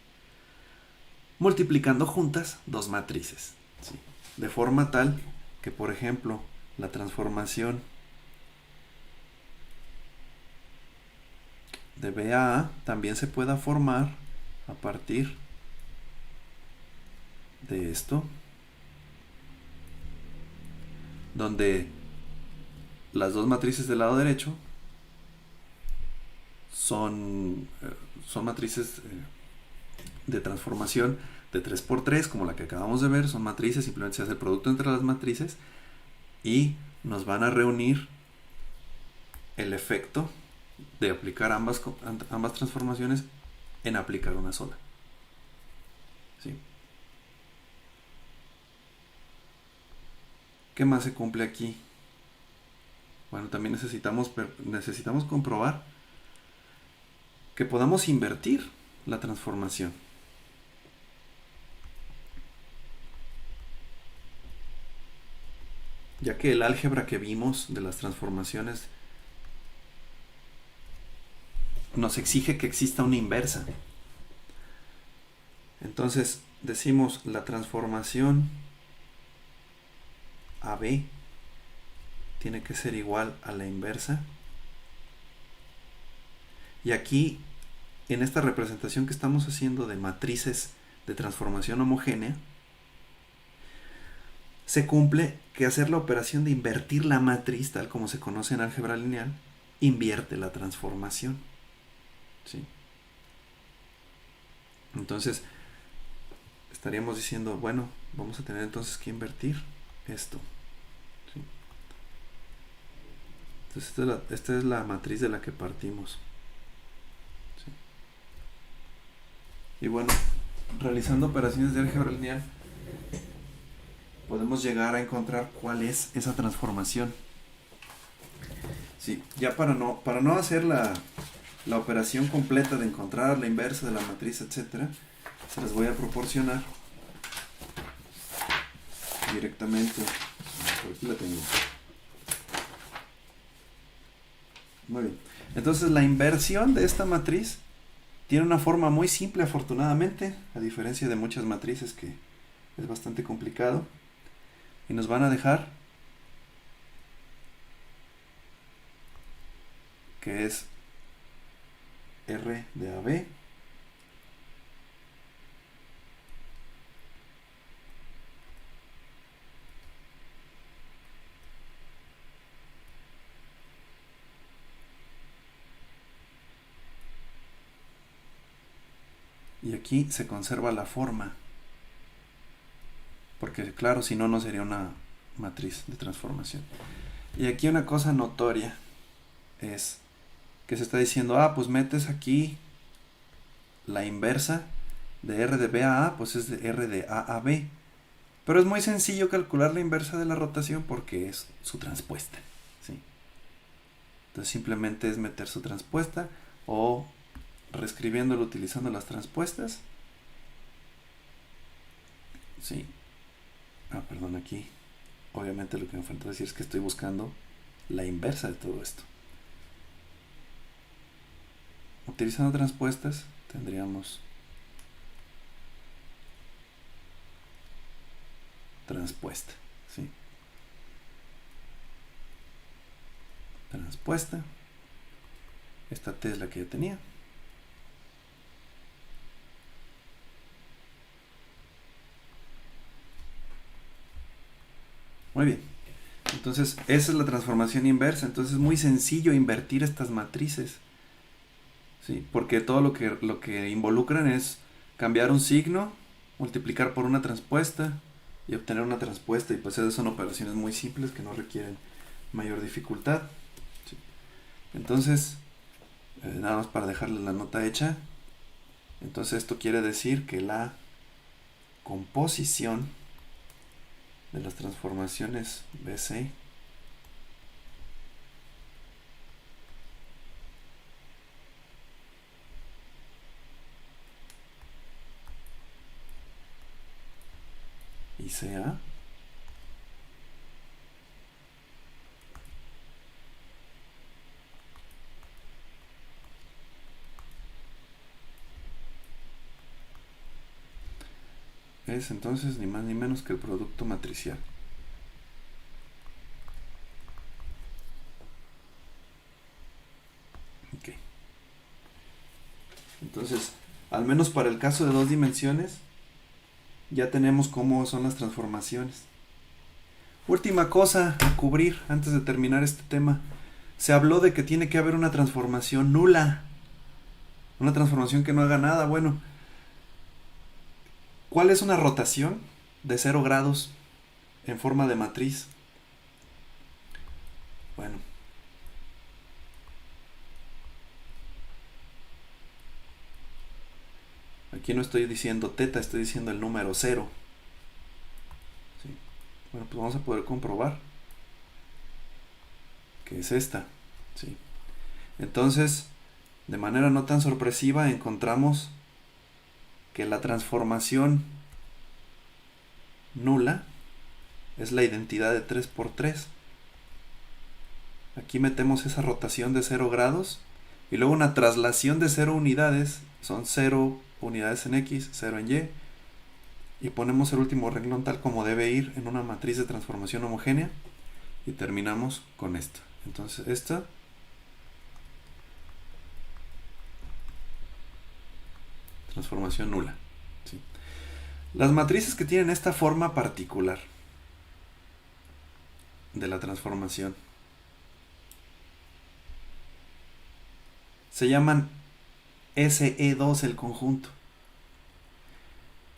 multiplicando juntas dos matrices, ¿sí? De forma tal que, por ejemplo, la transformación de BA también se pueda formar a partir de esto, donde las dos matrices del lado derecho son matrices de transformación de 3×3, como la que acabamos de ver. Son matrices, simplemente se hace el producto entre las matrices y nos van a reunir el efecto de aplicar ambas transformaciones en aplicar una sola, ¿sí? ¿Qué más se cumple aquí? Bueno, también necesitamos comprobar que podamos invertir la transformación. Ya que el álgebra que vimos de las transformaciones nos exige que exista una inversa. Entonces decimos la transformación AB tiene que ser igual a la inversa. Y aquí, en esta representación que estamos haciendo de matrices de transformación homogénea, se cumple que hacer la operación de invertir la matriz, tal como se conoce en álgebra lineal, invierte la transformación, ¿sí? Entonces, estaríamos diciendo, bueno, vamos a tener entonces que invertir esto, ¿sí? Entonces, esta es la matriz de la que partimos, ¿sí? Y bueno, realizando operaciones de álgebra lineal, podemos llegar a encontrar cuál es esa transformación. Sí, ya para no hacer la operación completa de encontrar la inversa de la matriz, etcétera, se las voy a proporcionar directamente. Por aquí la tengo. Muy bien. Entonces la inversión de esta matriz tiene una forma muy simple, afortunadamente, a diferencia de muchas matrices que es bastante complicado. Y nos van a dejar que es R de AB y aquí se conserva la forma, porque claro, si no, no sería una matriz de transformación. Y aquí una cosa notoria es que se está diciendo, pues metes aquí la inversa de R de B a A, pues es de R de A B. Pero es muy sencillo calcular la inversa de la rotación porque es su transpuesta, ¿sí? Entonces simplemente es meter su transpuesta o reescribiéndolo utilizando las transpuestas. Sí. Perdón, aquí. Obviamente lo que me falta decir es que estoy buscando la inversa de todo esto. Utilizando transpuestas tendríamos transpuesta, ¿sí? Transpuesta. Esta T es la que ya tenía. Muy bien. Entonces, esa es la transformación inversa. Entonces, es muy sencillo invertir estas matrices, ¿sí? Porque todo lo que involucran es cambiar un signo, multiplicar por una transpuesta y obtener una transpuesta. Y pues esas son operaciones muy simples que no requieren mayor dificultad, ¿sí? Entonces, nada más para dejarles la nota hecha. Entonces, esto quiere decir que la composición de las transformaciones BC y CA es entonces ni más ni menos que el producto matricial. Ok. Entonces, al menos para el caso de dos dimensiones, ya tenemos cómo son las transformaciones. Última cosa a cubrir antes de terminar este tema. Se habló de que tiene que haber una transformación nula. Una transformación que no haga nada. Bueno, ¿cuál es una rotación de 0 grados en forma de matriz? Bueno, aquí no estoy diciendo teta, estoy diciendo el número 0. ¿Sí? Bueno, pues vamos a poder comprobar que es esta, ¿sí? Entonces, de manera no tan sorpresiva, encontramos que la transformación nula es la identidad de 3 por 3. Aquí metemos esa rotación de 0 grados y luego una traslación de 0 unidades, son 0 unidades en X, 0 en Y, y ponemos el último renglón tal como debe ir en una matriz de transformación homogénea y terminamos con esto. Entonces esta transformación nula, ¿sí? Las matrices que tienen esta forma particular de la transformación se llaman SE2 el conjunto.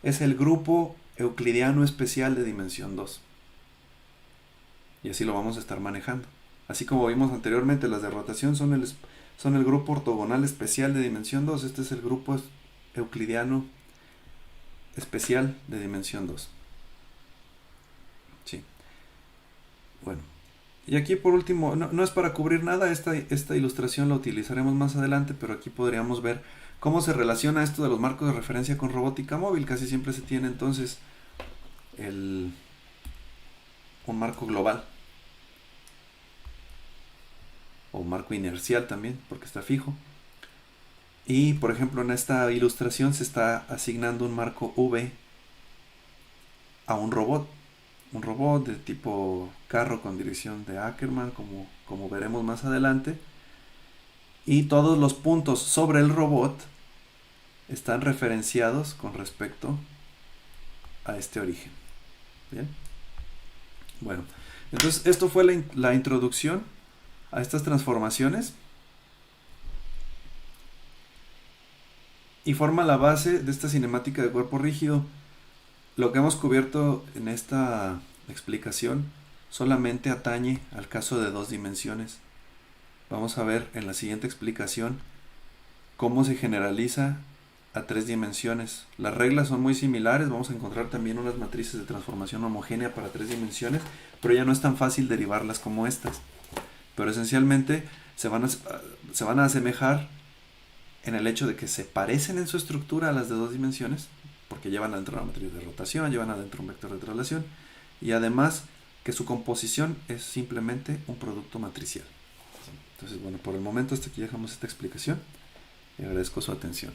Es el grupo euclidiano especial de dimensión 2. Y así lo vamos a estar manejando. Así como vimos anteriormente, las de rotación son el grupo ortogonal especial de dimensión 2. Este es el grupo euclidiano especial de dimensión 2. Sí. Bueno. Y aquí por último, no es para cubrir nada, esta ilustración la utilizaremos más adelante, pero aquí podríamos ver cómo se relaciona esto de los marcos de referencia con robótica móvil. Casi siempre se tiene entonces un marco global. o marco inercial también, porque está fijo. Y por ejemplo en esta ilustración se está asignando un marco V a un robot de tipo carro con dirección de Ackermann, como veremos más adelante, y todos los puntos sobre el robot están referenciados con respecto a este origen. Bien, bueno, entonces esto fue la introducción a estas transformaciones y forma la base de esta cinemática de cuerpo rígido. Lo que hemos cubierto en esta explicación solamente atañe al caso de 2 dimensiones. Vamos a ver en la siguiente explicación cómo se generaliza a 3 dimensiones. Las reglas son muy similares, vamos a encontrar también unas matrices de transformación homogénea para 3 dimensiones, pero ya no es tan fácil derivarlas como estas. Pero esencialmente se van a asemejar en el hecho de que se parecen en su estructura a las de 2 dimensiones, porque llevan adentro una matriz de rotación, llevan adentro un vector de traslación, y además que su composición es simplemente un producto matricial. Entonces, bueno, por el momento hasta aquí dejamos esta explicación y agradezco su atención.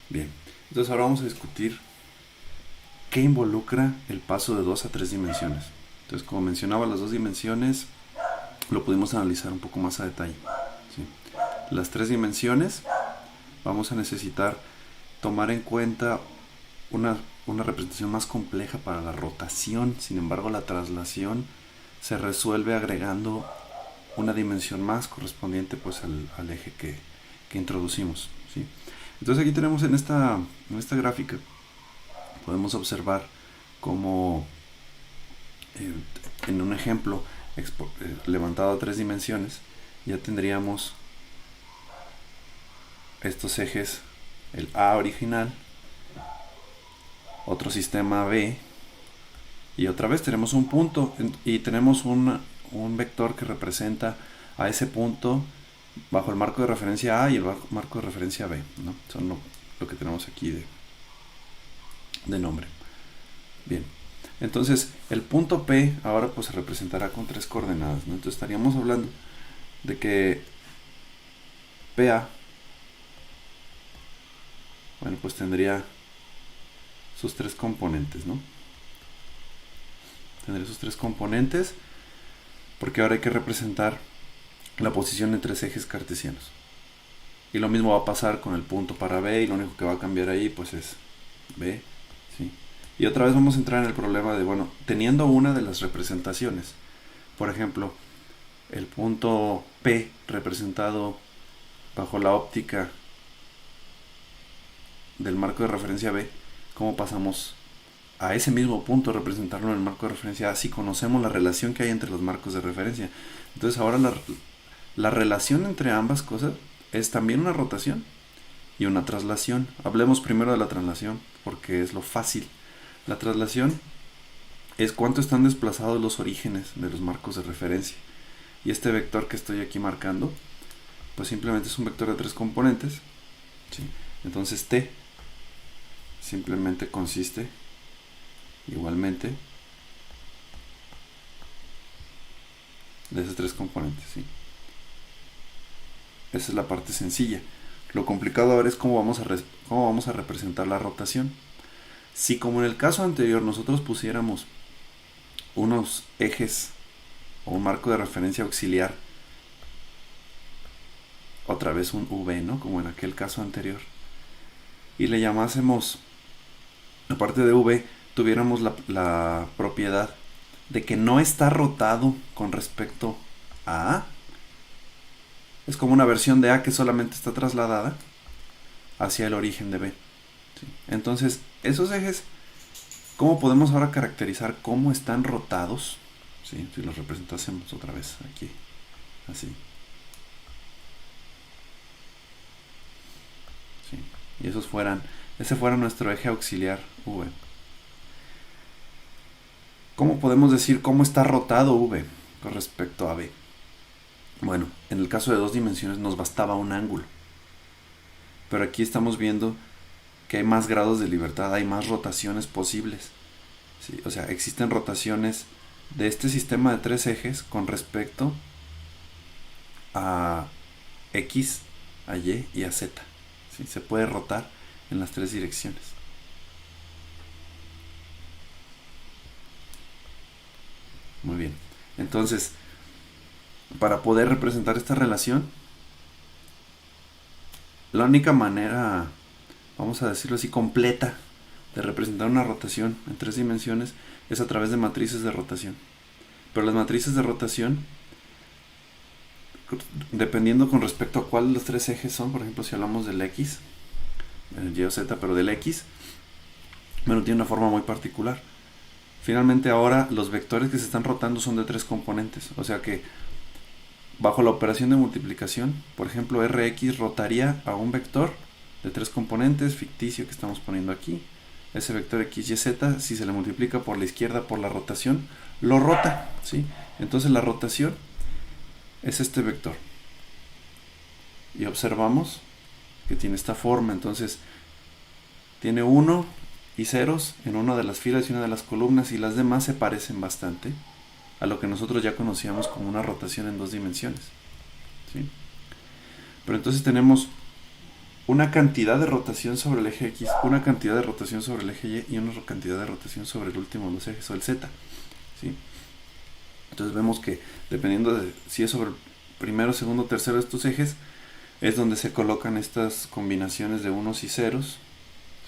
Bien, entonces ahora vamos a discutir qué involucra el paso de 2 a 3 dimensiones. Entonces, como mencionaba, las 2 dimensiones lo pudimos analizar un poco más a detalle. ¿Sí? Las 3 dimensiones vamos a necesitar tomar en cuenta una representación más compleja para la rotación. Sin embargo, la traslación se resuelve agregando una dimensión más correspondiente pues al eje que introducimos. ¿Sí? Entonces aquí tenemos en esta gráfica, podemos observar cómo en un ejemplo levantado a 3 dimensiones ya tendríamos estos ejes, el A original, otro sistema B, y otra vez tenemos un punto y tenemos un vector que representa a ese punto bajo el marco de referencia A y el marco de referencia B, ¿no? Son lo que tenemos aquí de nombre. Bien, entonces el punto P ahora pues se representará con 3 coordenadas, ¿no? Entonces estaríamos hablando de que PA, bueno, pues tendría sus 3 componentes, ¿no? Tendría sus 3 componentes porque ahora hay que representar la posición en 3 ejes cartesianos. Y lo mismo va a pasar con el punto para B, y lo único que va a cambiar ahí pues es B, ¿sí? Y otra vez vamos a entrar en el problema de, bueno, teniendo una de las representaciones, por ejemplo, el punto P representado bajo la óptica del marco de referencia B, ¿cómo pasamos a ese mismo punto representarlo en el marco de referencia A si conocemos la relación que hay entre los marcos de referencia? Entonces ahora la relación entre ambas cosas es también una rotación y una traslación. Hablemos primero de la traslación porque es lo fácil. La traslación es cuánto están desplazados los orígenes de los marcos de referencia. Y este vector que estoy aquí marcando, pues simplemente es un vector de 3 componentes. ¿Sí? Entonces T simplemente consiste igualmente de esos 3 componentes. ¿Sí? Esa es la parte sencilla. Lo complicado ahora es cómo vamos a representar la rotación. Si como en el caso anterior nosotros pusiéramos unos ejes o un marco de referencia auxiliar, otra vez un V, ¿no? Como en aquel caso anterior, y le llamásemos, aparte de V, tuviéramos la propiedad de que no está rotado con respecto a A. Es como una versión de A que solamente está trasladada hacia el origen de B. ¿Sí? Entonces, esos ejes, ¿cómo podemos ahora caracterizar cómo están rotados? ¿Sí? Si los representásemos otra vez aquí, así. ¿Sí? Y ese fuera nuestro eje auxiliar V. ¿Cómo podemos decir cómo está rotado V con respecto a B? Bueno, en el caso de 2 dimensiones nos bastaba un ángulo. Pero aquí estamos viendo que hay más grados de libertad, hay más rotaciones posibles. ¿sí? O sea, existen rotaciones de este sistema de tres ejes con respecto a X, a Y y a Z. ¿Sí? Se puede rotar en las tres direcciones. Muy bien. Entonces, para poder representar esta relación, la única manera, vamos a decirlo así, completa de representar una rotación en tres dimensiones es a través de matrices de rotación. Pero las matrices de rotación, dependiendo con respecto a cuál de los tres ejes son, por ejemplo, si hablamos del X, el Y o Z, pero del X, bueno, tiene una forma muy particular. Finalmente ahora los vectores que se están rotando son de tres componentes, o sea que bajo la operación de multiplicación, por ejemplo, Rx rotaría a un vector de tres componentes ficticio que estamos poniendo aquí. Ese vector x, y, z, si se le multiplica por la izquierda por la rotación, lo rota, ¿sí? Entonces la rotación es este vector. Y observamos que tiene esta forma, entonces tiene 1 y ceros en una de las filas y una de las columnas, y las demás se parecen bastante a lo que nosotros ya conocíamos como una rotación en dos dimensiones, ¿sí? Pero entonces tenemos una cantidad de rotación sobre el eje X, una cantidad de rotación sobre el eje Y y una cantidad de rotación sobre el último de los ejes, o el Z, ¿sí? Entonces vemos que dependiendo de si es sobre el primero, segundo, tercero de estos ejes, es donde se colocan estas combinaciones de unos y ceros,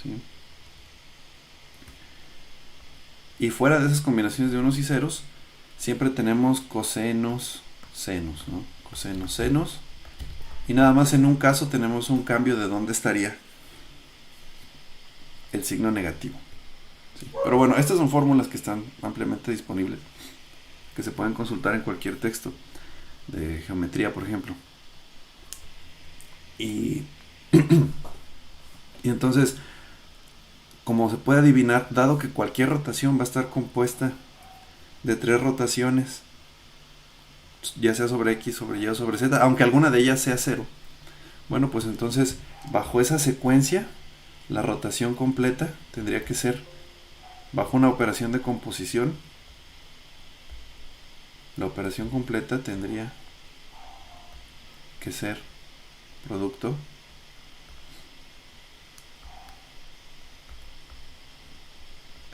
¿sí? Y fuera de esas combinaciones de unos y ceros, siempre tenemos cosenos, senos, ¿no? Cosenos, senos. Y nada más en un caso tenemos un cambio de dónde estaría el signo negativo, ¿sí? Pero bueno, estas son fórmulas que están ampliamente disponibles, que se pueden consultar en cualquier texto de geometría, por ejemplo. Y entonces, como se puede adivinar, dado que cualquier rotación va a estar compuesta de tres rotaciones, ya sea sobre X, sobre Y o sobre Z, aunque alguna de ellas sea cero, bueno, pues entonces bajo esa secuencia la rotación completa tendría que ser, bajo una operación de composición, la operación completa tendría que ser producto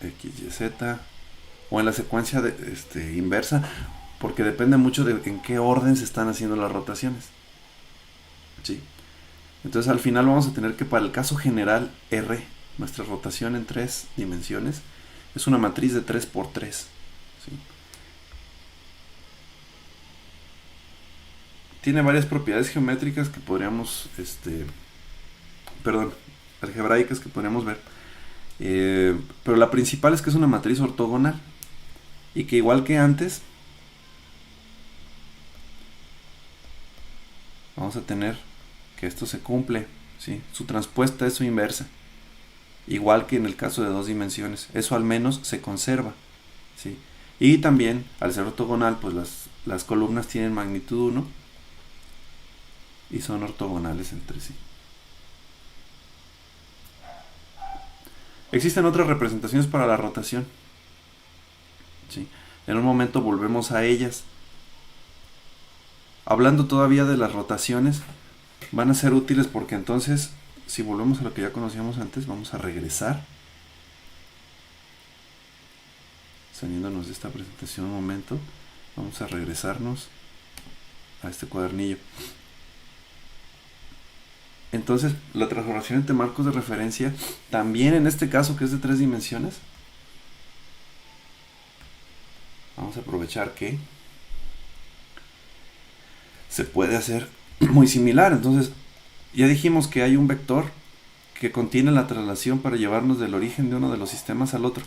X, Y, Z, o en la secuencia inversa, porque depende mucho de en qué orden se están haciendo las rotaciones, ¿sí? Entonces al final vamos a tener que, para el caso general R, nuestra rotación en tres dimensiones es una matriz de 3 por 3, ¿sí? Tiene varias propiedades geométricas que podríamos, algebraicas que podríamos ver, pero la principal es que es una matriz ortogonal y que, igual que antes, vamos a tener que esto se cumple, ¿sí? Su transpuesta es su inversa, igual que en el caso de dos dimensiones. Eso al menos se conserva, ¿sí? Y también, al ser ortogonal, pues las columnas tienen magnitud 1 y son ortogonales entre sí. Existen otras representaciones para la rotación, ¿sí? En un momento volvemos a ellas. Hablando todavía de las rotaciones, van a ser útiles porque entonces, si volvemos a lo que ya conocíamos antes, vamos a regresar, saliéndonos de esta presentación un momento, vamos a regresarnos a este cuadernillo. Entonces, la transformación entre marcos de referencia, también en este caso que es de tres dimensiones, vamos a aprovechar que se puede hacer muy similar. Entonces, ya dijimos que hay un vector que contiene la traslación para llevarnos del origen de uno de los sistemas al otro.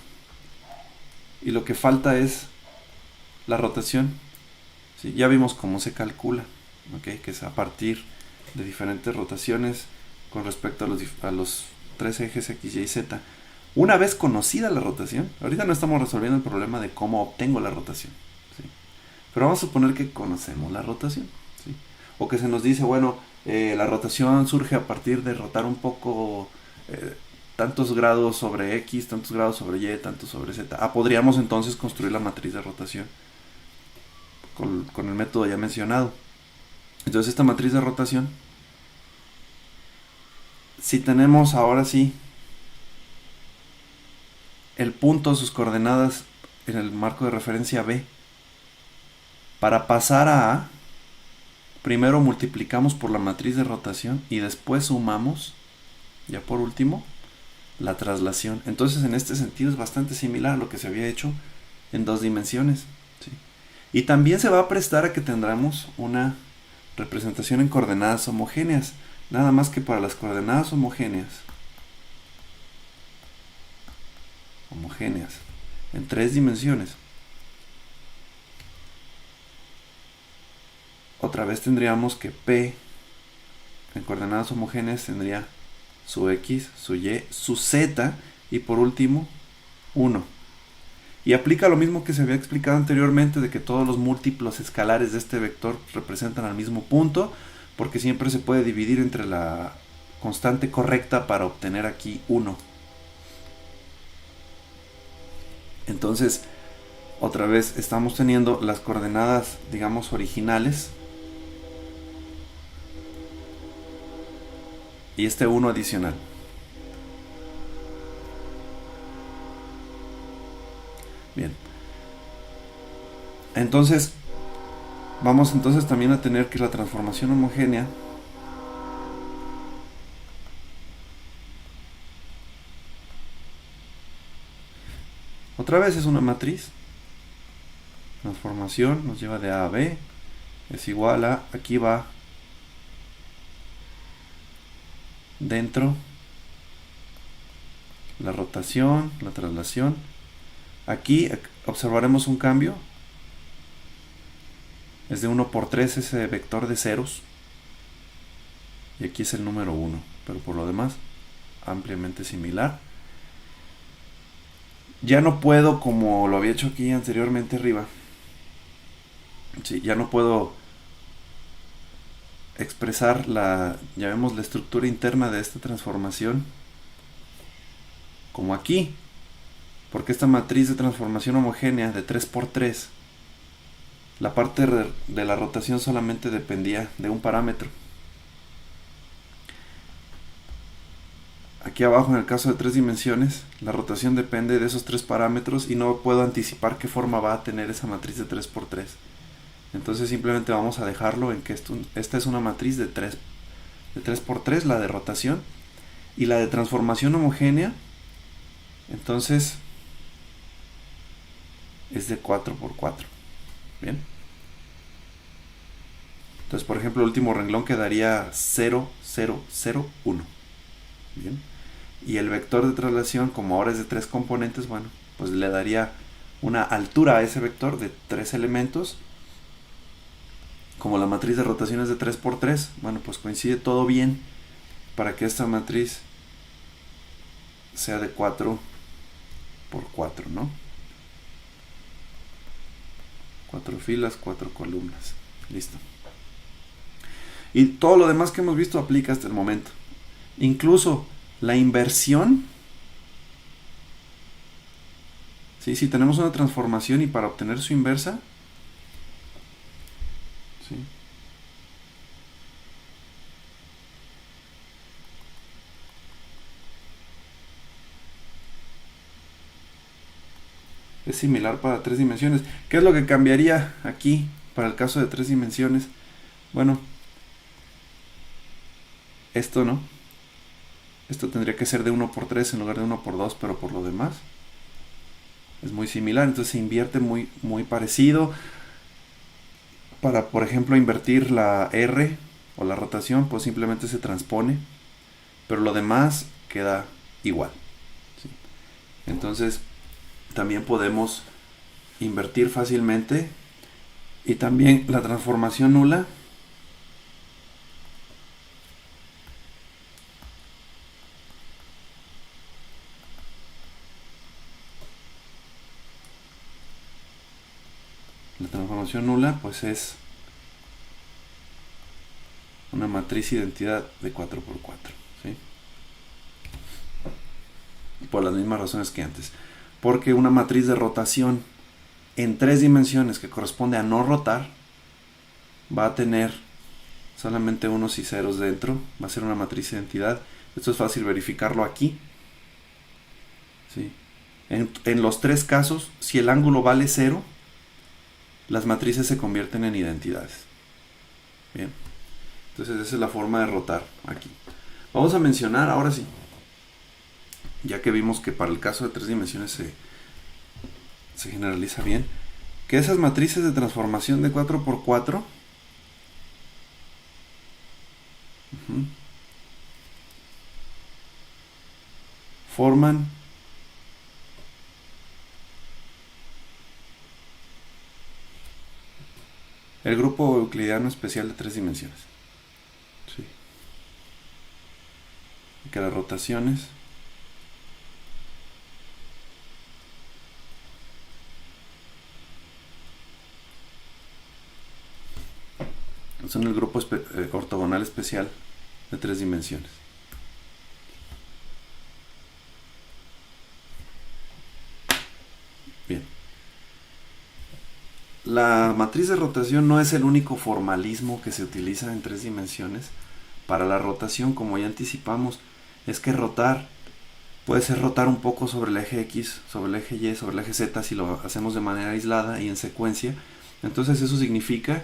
Y lo que falta es la rotación, ¿sí? Ya vimos cómo se calcula, ¿okay? Que es a partir de diferentes rotaciones con respecto a los tres ejes X, Y y Z. Una vez conocida la rotación, ahorita no estamos resolviendo el problema de cómo obtengo la rotación, ¿sí? Pero vamos a suponer que conocemos la rotación, ¿sí? O que se nos dice, bueno, la rotación surge a partir de rotar un poco tantos grados sobre X, tantos grados sobre Y, tantos sobre Z. Podríamos entonces construir la matriz de rotación con el método ya mencionado. Entonces esta matriz de rotación, si tenemos ahora sí el punto, sus coordenadas en el marco de referencia B, para pasar a A, primero multiplicamos por la matriz de rotación y después sumamos, ya por último, la traslación. Entonces en este sentido es bastante similar a lo que se había hecho en 2 dimensiones, ¿sí? Y también se va a prestar a que tendremos una representación en coordenadas homogéneas, nada más que para las coordenadas homogéneas en 3 dimensiones, otra vez tendríamos que P en coordenadas homogéneas tendría su X, su Y, su Z y por último 1. Y aplica lo mismo que se había explicado anteriormente, de que todos los múltiplos escalares de este vector representan al mismo punto, porque siempre se puede dividir entre la constante correcta para obtener aquí 1. Entonces, otra vez estamos teniendo las coordenadas, digamos, originales y este 1 adicional. Bien. Entonces, vamos entonces también a tener que la transformación homogénea otra vez es una matriz. Transformación nos lleva de A a B, es igual a, aquí va dentro la rotación, la traslación. Aquí observaremos un cambio, es de 1 por 3 ese vector de ceros, y aquí es el número 1, pero por lo demás ampliamente similar. Ya no puedo, como lo había hecho aquí anteriormente arriba, sí, ya no puedo expresar la estructura interna de esta transformación como aquí, porque esta matriz de transformación homogénea de 3 por 3, la parte de la rotación solamente dependía de un parámetro. Aquí abajo, en el caso de 3 dimensiones, la rotación depende de esos 3 parámetros y no puedo anticipar qué forma va a tener esa matriz de 3 por 3. Entonces simplemente vamos a dejarlo en que esta es una matriz de 3 por 3, la de rotación, y la de transformación homogénea, entonces es de 4 por 4. Bien. Entonces, por ejemplo, el último renglón quedaría 0, 0, 0, 1. Bien. Y el vector de traslación, como ahora es de 3 componentes, bueno, pues le daría una altura a ese vector de 3 elementos. Como la matriz de rotación es de 3 por 3, bueno, pues coincide todo bien para que esta matriz sea de 4 por 4, ¿no? 4 filas, 4 columnas. Listo. Y todo lo demás que hemos visto aplica hasta el momento. Incluso la inversión. ¿Sí? Si tenemos una transformación y para obtener su inversa, ¿sí?, es similar para 3 dimensiones. ¿Qué es lo que cambiaría aquí para el caso de 3 dimensiones? Bueno, esto no. Esto tendría que ser de 1 por 3 en lugar de 1 por 2, pero por lo demás es muy similar. Entonces se invierte muy, muy parecido. Para, por ejemplo, invertir la R o la rotación, pues simplemente se transpone, pero lo demás queda igual, ¿sí? Entonces también podemos invertir fácilmente, y también la transformación nula pues es una matriz identidad de 4 por 4, ¿sí? por las mismas razones que antes. Porque una matriz de rotación en 3 dimensiones que corresponde a no rotar va a tener solamente unos y ceros dentro, va a ser una matriz de identidad. Esto es fácil verificarlo aquí. ¿Sí? En los 3 casos, si el ángulo vale 0, las matrices se convierten en identidades. Bien. Entonces esa es la forma de rotar aquí. Vamos a mencionar ahora sí, ya que vimos que para el caso de 3 dimensiones se generaliza bien, que esas matrices de transformación de 4×4 forman el grupo euclidiano especial de 3 dimensiones. Sí. Que las rotaciones son el grupo ortogonal especial de 3 dimensiones. Bien. La matriz de rotación no es el único formalismo que se utiliza en 3 dimensiones. Para la rotación, como ya anticipamos, es que rotar puede ser rotar un poco sobre el eje X, sobre el eje Y, sobre el eje Z si lo hacemos de manera aislada y en secuencia. Entonces eso significa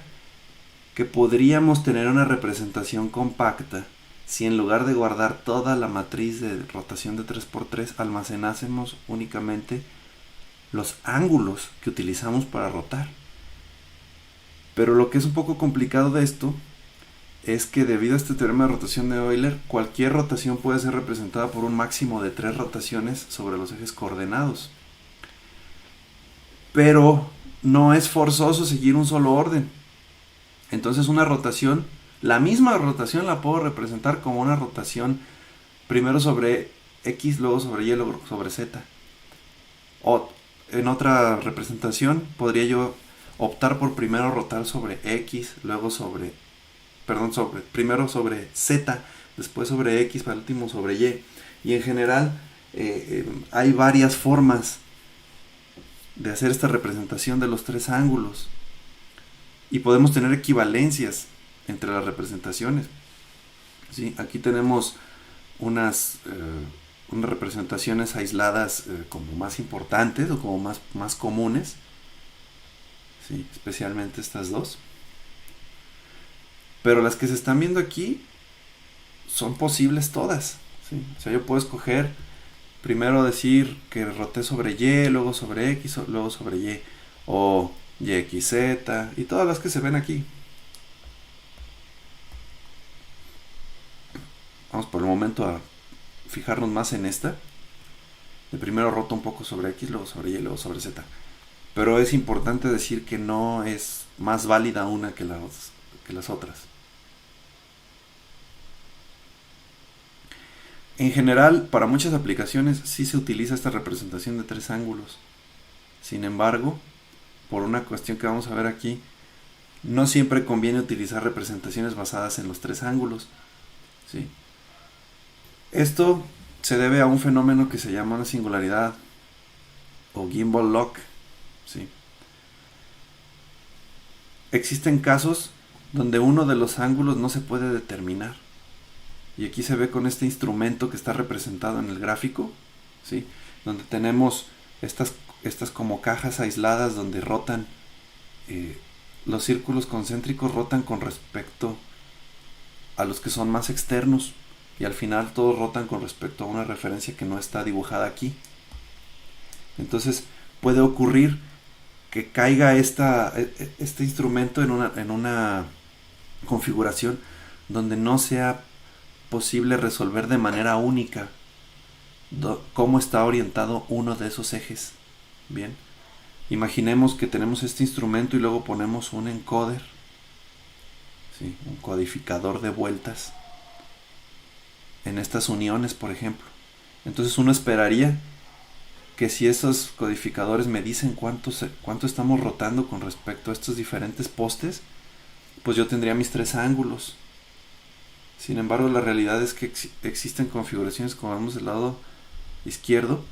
que podríamos tener una representación compacta si en lugar de guardar toda la matriz de rotación de 3×3 almacenásemos únicamente los ángulos que utilizamos para rotar. Pero lo que es un poco complicado de esto es que debido a este teorema de rotación de Euler, cualquier rotación puede ser representada por un máximo de 3 rotaciones sobre los ejes coordenados. Pero no es forzoso seguir un solo orden. Entonces una rotación, la misma rotación la puedo representar como una rotación primero sobre X, luego sobre Y, luego sobre Z. O en otra representación podría yo optar por primero rotar sobre X, luego primero sobre Z, después sobre X, para el último sobre Y. Y en general hay varias formas de hacer esta representación de los 3 ángulos. Y podemos tener equivalencias entre las representaciones. ¿Sí? Aquí tenemos unas representaciones aisladas como más importantes o como más comunes. ¿Sí? Especialmente estas dos. Pero las que se están viendo aquí son posibles todas. ¿Sí? O sea, yo puedo escoger primero decir que roté sobre Y, luego sobre X, luego sobre Y. O YXZ y todas las que se ven aquí. Vamos por el momento a fijarnos más en esta. De primero roto un poco sobre X, luego sobre Y, luego sobre Z. Pero es importante decir que no es más válida una que las otras. En general, para muchas aplicaciones sí se utiliza esta representación de 3 ángulos. Sin embargo, por una cuestión que vamos a ver aquí, no siempre conviene utilizar representaciones basadas en los 3 ángulos. ¿Sí? Esto se debe a un fenómeno que se llama una singularidad o gimbal lock. ¿Sí? Existen casos donde uno de los ángulos no se puede determinar. Y aquí se ve con este instrumento que está representado en el gráfico, ¿sí? Donde tenemos estas como cajas aisladas donde rotan, los círculos concéntricos rotan con respecto a los que son más externos y al final todos rotan con respecto a una referencia que no está dibujada aquí. Entonces puede ocurrir que caiga este instrumento en una configuración donde no sea posible resolver de manera única cómo está orientado uno de esos ejes. Bien, imaginemos que tenemos este instrumento y luego ponemos un encoder, ¿sí? Un codificador de vueltas en estas uniones, por ejemplo. Entonces uno esperaría que si esos codificadores me dicen cuánto estamos rotando con respecto a estos diferentes postes, pues yo tendría mis 3 ángulos. Sin embargo, la realidad es que existen configuraciones, como vemos del lado izquierdo,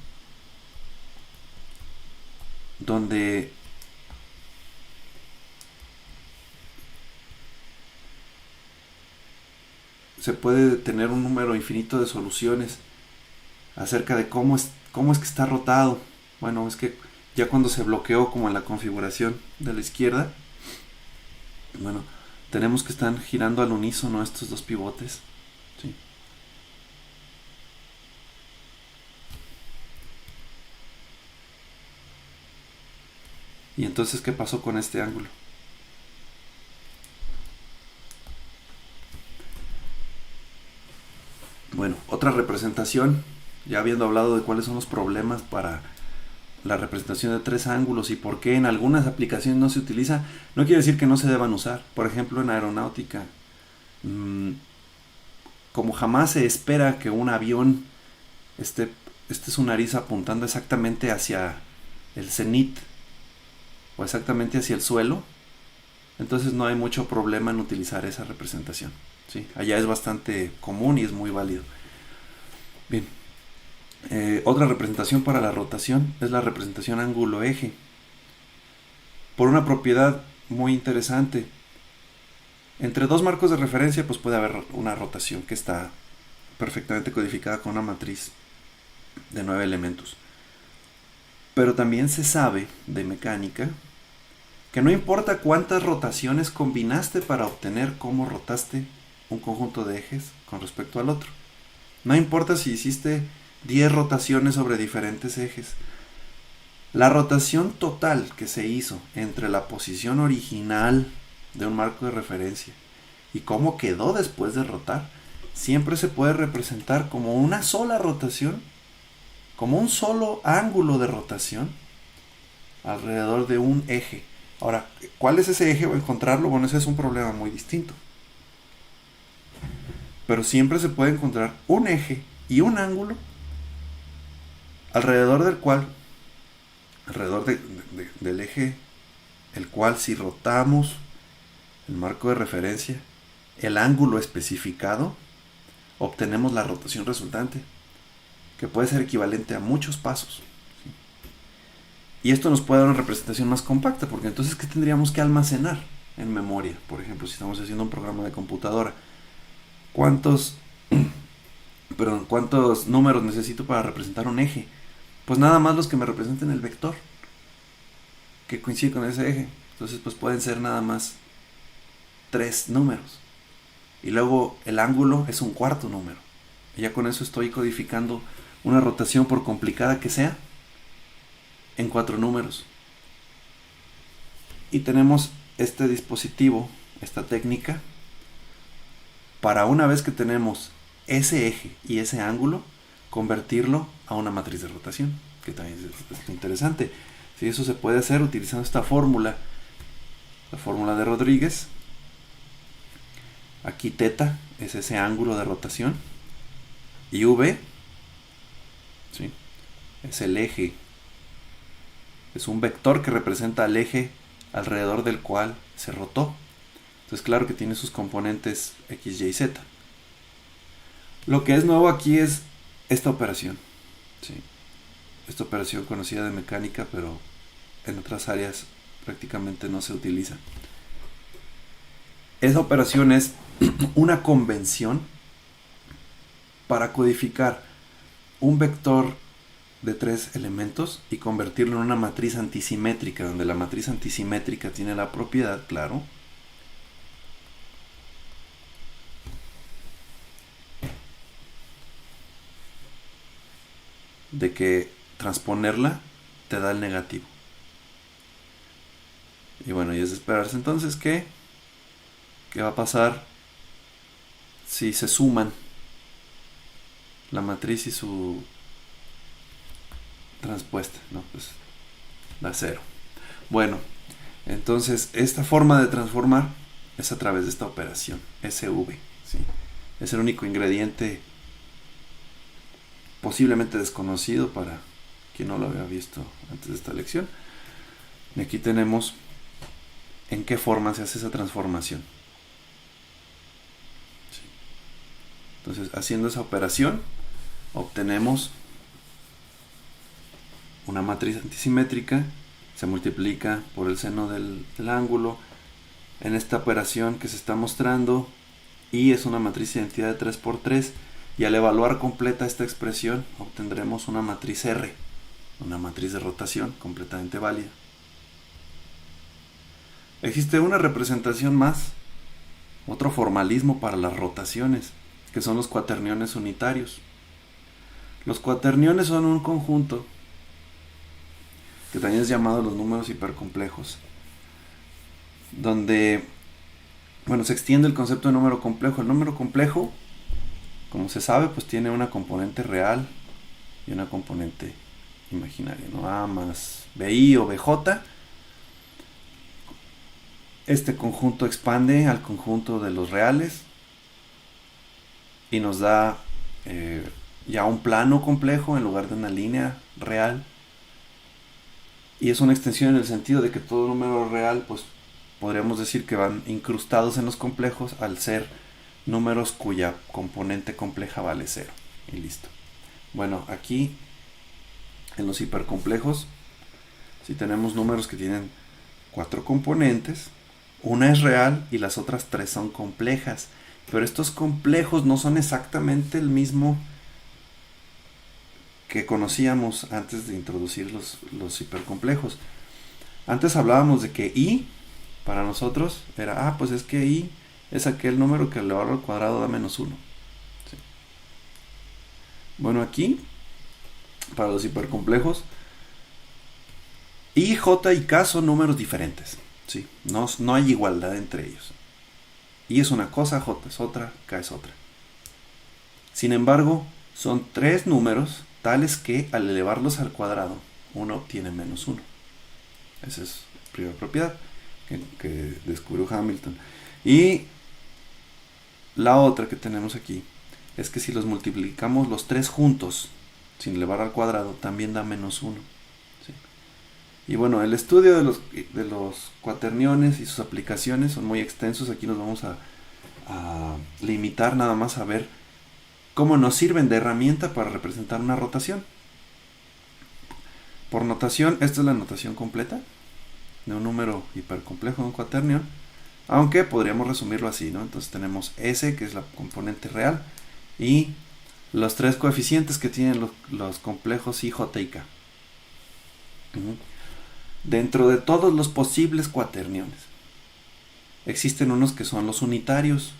donde se puede tener un número infinito de soluciones acerca de cómo es que está rotado. Bueno, es que ya cuando se bloqueó como en la configuración de la izquierda, bueno, tenemos que están girando al unísono estos dos pivotes, ¿sí? Y entonces, ¿qué pasó con este ángulo? Bueno, otra representación, ya habiendo hablado de cuáles son los problemas para la representación de tres ángulos y por qué en algunas aplicaciones no se utiliza, no quiere decir que no se deban usar. Por ejemplo, en aeronáutica, como jamás se espera que un avión esté su nariz apuntando exactamente hacia el cenit o exactamente hacia el suelo, entonces no hay mucho problema en utilizar esa representación, ¿sí? Allá es bastante común y es muy válido. Bien, otra representación para la rotación es la representación ángulo-eje, por una propiedad muy interesante. Entre dos marcos de referencia pues puede haber una rotación que está perfectamente codificada con una matriz de 9 elementos. Pero también se sabe de mecánica que no importa cuántas rotaciones combinaste para obtener cómo rotaste un conjunto de ejes con respecto al otro. No importa si hiciste 10 rotaciones sobre diferentes ejes. La rotación total que se hizo entre la posición original de un marco de referencia y cómo quedó después de rotar, siempre se puede representar como una sola rotación, como un solo ángulo de rotación alrededor de un eje. Ahora, ¿cuál es ese eje o encontrarlo? Bueno, ese es un problema muy distinto. Pero siempre se puede encontrar un eje y un ángulo alrededor del cual, del eje, el cual si rotamos el marco de referencia, el ángulo especificado, obtenemos la rotación resultante, que puede ser equivalente a muchos pasos. ¿Sí? Y esto nos puede dar una representación más compacta, porque entonces, ¿qué tendríamos que almacenar en memoria? Por ejemplo, si estamos haciendo un programa de computadora, ¿cuántos números necesito para representar un eje? Pues nada más los que me representen el vector que coincide con ese eje. Entonces pues pueden ser nada más 3 números. Y luego el ángulo es un cuarto número. Y ya con eso estoy codificando una rotación, por complicada que sea, en 4 números. Y tenemos este dispositivo, esta técnica, para una vez que tenemos ese eje y ese ángulo, convertirlo a una matriz de rotación, que también es interesante. Si eso se puede hacer utilizando esta fórmula, la fórmula de Rodríguez. Aquí θ es ese ángulo de rotación y V, ¿sí?, es el eje, es un vector que representa al eje alrededor del cual se rotó. Entonces claro que tiene sus componentes X, Y, Z. Lo que es nuevo aquí es esta operación, ¿sí?, esta operación conocida de mecánica, pero en otras áreas prácticamente no se utiliza. Esa operación es una convención para codificar un vector de 3 elementos y convertirlo en una matriz antisimétrica, donde la matriz antisimétrica tiene la propiedad, claro, de que transponerla te da el negativo. Y bueno, y es de esperarse entonces que ¿qué va a pasar si se suman la matriz y su transpuesta? No, pues da 0. Bueno, entonces esta forma de transformar es a través de esta operación SV, ¿sí? Es el único ingrediente posiblemente desconocido para quien no lo había visto antes de esta lección. Y aquí tenemos en qué forma se hace esa transformación. Sí. Entonces, haciendo esa operación, obtenemos una matriz antisimétrica, se multiplica por el seno del ángulo en esta operación que se está mostrando, y es una matriz de identidad de 3 por 3, y al evaluar completa esta expresión obtendremos una matriz R, una matriz de rotación completamente válida. Existe una representación más, otro formalismo para las rotaciones, que son los cuaterniones unitarios. Los cuaterniones son un conjunto que también es llamado los números hipercomplejos, donde, bueno, se extiende el concepto de número complejo. El número complejo, como se sabe, pues tiene una componente real y una componente imaginaria, ¿no? A más BI o BJ. Este conjunto expande al conjunto de los reales y nos da ya un plano complejo en lugar de una línea real. Y es una extensión en el sentido de que todo número real, pues podríamos decir que van incrustados en los complejos al ser números cuya componente compleja vale 0. Y listo. Bueno, aquí en los hipercomplejos, si tenemos números que tienen 4 componentes, una es real y las otras 3 son complejas. Pero estos complejos no son exactamente el mismo que conocíamos antes de introducir los hipercomplejos. Antes hablábamos de que I para nosotros era, pues es que I es aquel número que elevado al cuadrado da menos 1. ¿Sí? Bueno, aquí para los hipercomplejos, I, J y K son números diferentes. ¿Sí? No hay igualdad entre ellos. I es una cosa, J es otra, K es otra. Sin embargo, son 3 números tales que al elevarlos al cuadrado uno obtiene menos 1. Esa es la primera propiedad que descubrió Hamilton. Y la otra que tenemos aquí es que si los multiplicamos los 3 juntos sin elevar al cuadrado también da menos 1. ¿Sí? Y bueno, el estudio de los cuaterniones y sus aplicaciones son muy extensos. Aquí nos vamos a limitar nada más a ver cómo nos sirven de herramienta para representar una rotación. Por notación, esta es la notación completa de un número hipercomplejo de un cuaternión, aunque podríamos resumirlo así, ¿no? Entonces tenemos S, que es la componente real, y los 3 coeficientes que tienen los complejos I, J y K. Dentro de todos los posibles cuaterniones, existen unos que son los unitarios,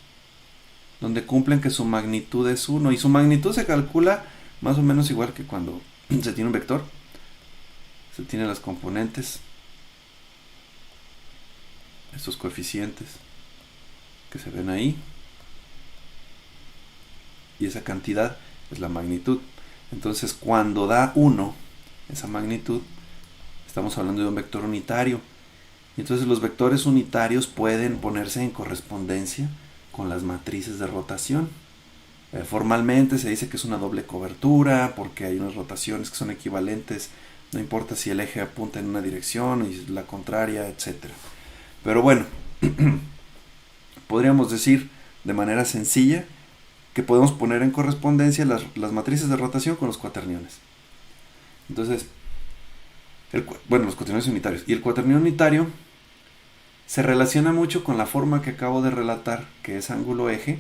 donde cumplen que su magnitud es 1, y su magnitud se calcula más o menos igual que cuando se tiene un vector. Se tienen las componentes, estos coeficientes que se ven ahí, y esa cantidad es la magnitud. Entonces cuando da 1 esa magnitud, estamos hablando de un vector unitario. Y entonces los vectores unitarios pueden ponerse en correspondencia con las matrices de rotación. Formalmente se dice que es una doble cobertura porque hay unas rotaciones que son equivalentes, no importa si el eje apunta en una dirección y la contraria, etc. Pero bueno, podríamos decir de manera sencilla que podemos poner en correspondencia las matrices de rotación con los cuaterniones. Entonces, los cuaterniones unitarios. Y el cuaternión unitario se relaciona mucho con la forma que acabo de relatar, que es ángulo-eje,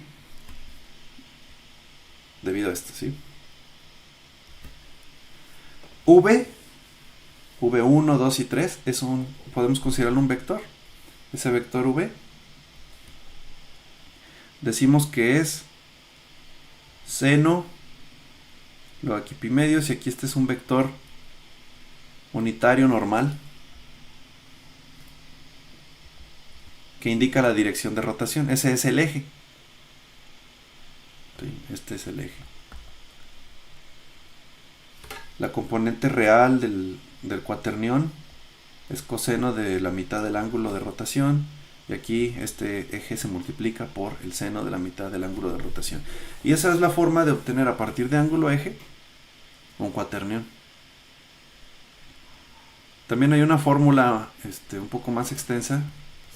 debido a esto, ¿sí? V1, 2 y 3, podemos considerarlo un vector. Ese vector V, decimos que es seno, luego aquí pi medios, y aquí este es un vector unitario normal que indica la dirección de rotación. Ese es el eje. Sí, este es el eje. La componente real del cuaternión es coseno de la mitad del ángulo de rotación, y aquí este eje se multiplica por el seno de la mitad del ángulo de rotación. Y esa es la forma de obtener a partir de ángulo-eje un cuaternión. También hay una fórmula un poco más extensa.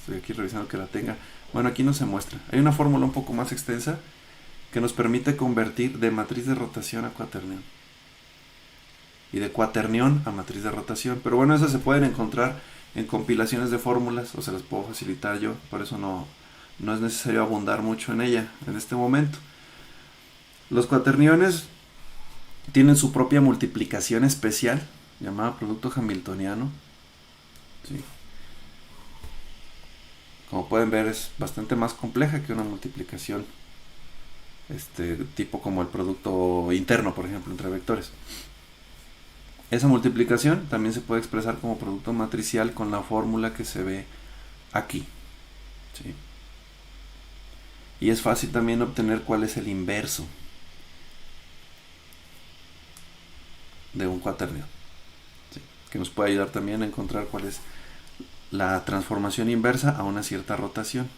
Estoy aquí revisando que la tenga. Bueno, aquí no se muestra. Hay una fórmula un poco más extensa que nos permite convertir de matriz de rotación a cuaternión. y de cuaternión a matriz de rotación. Pero bueno, esas se pueden encontrar en compilaciones de fórmulas, o se las puedo facilitar yo, por eso no es necesario abundar mucho en ella en este momento. Los cuaterniones tienen su propia multiplicación especial, llamada producto hamiltoniano. ¿Sí? Como pueden ver, es bastante más compleja que una multiplicación tipo como el producto interno, por ejemplo, entre vectores. Esa multiplicación también se puede expresar como producto matricial con la fórmula que se ve aquí. ¿Sí? Y es fácil también obtener cuál es el inverso de un cuaternión. ¿Sí? Que nos puede ayudar también a encontrar cuál es la transformación inversa a una cierta rotación.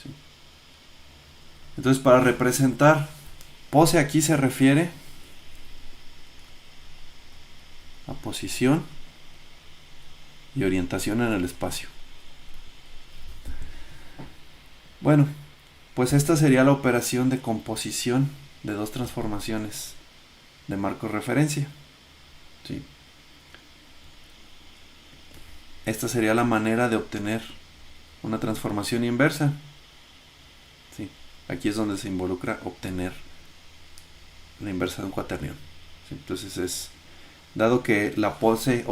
¿Sí? Entonces, para representar pose, aquí se refiere a posición y orientación en el espacio. Bueno, pues esta sería la operación de composición de dos transformaciones de marco de referencia. ¿Sí? Esta sería la manera de obtener una transformación inversa. ¿Sí? Aquí es donde se involucra obtener la inversa de un cuaternión. ¿Sí? Entonces dado que la pose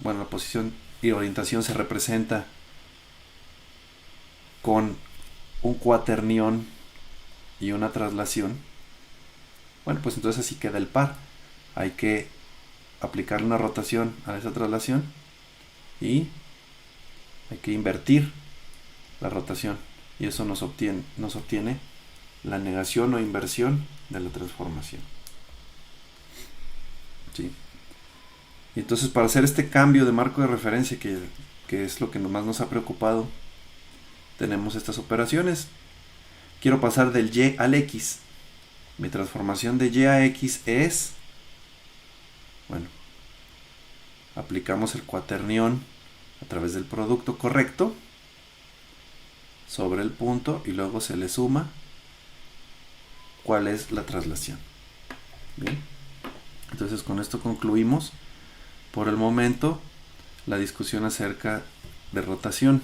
la posición y orientación se representa con un cuaternión y una traslación, bueno, pues entonces así queda el par. Hay que aplicar una rotación a esa traslación y hay que invertir la rotación, y eso nos obtiene la negación o inversión de la transformación. ¿Sí? Y entonces, para hacer este cambio de marco de referencia, que es lo que más nos ha preocupado, tenemos estas operaciones. Quiero pasar del y al x. Mi transformación de y a x es, bueno, aplicamos el cuaternión a través del producto correcto sobre el punto y luego se le suma cuál es la traslación. Bien. Entonces, con esto concluimos por el momento la discusión acerca de rotación.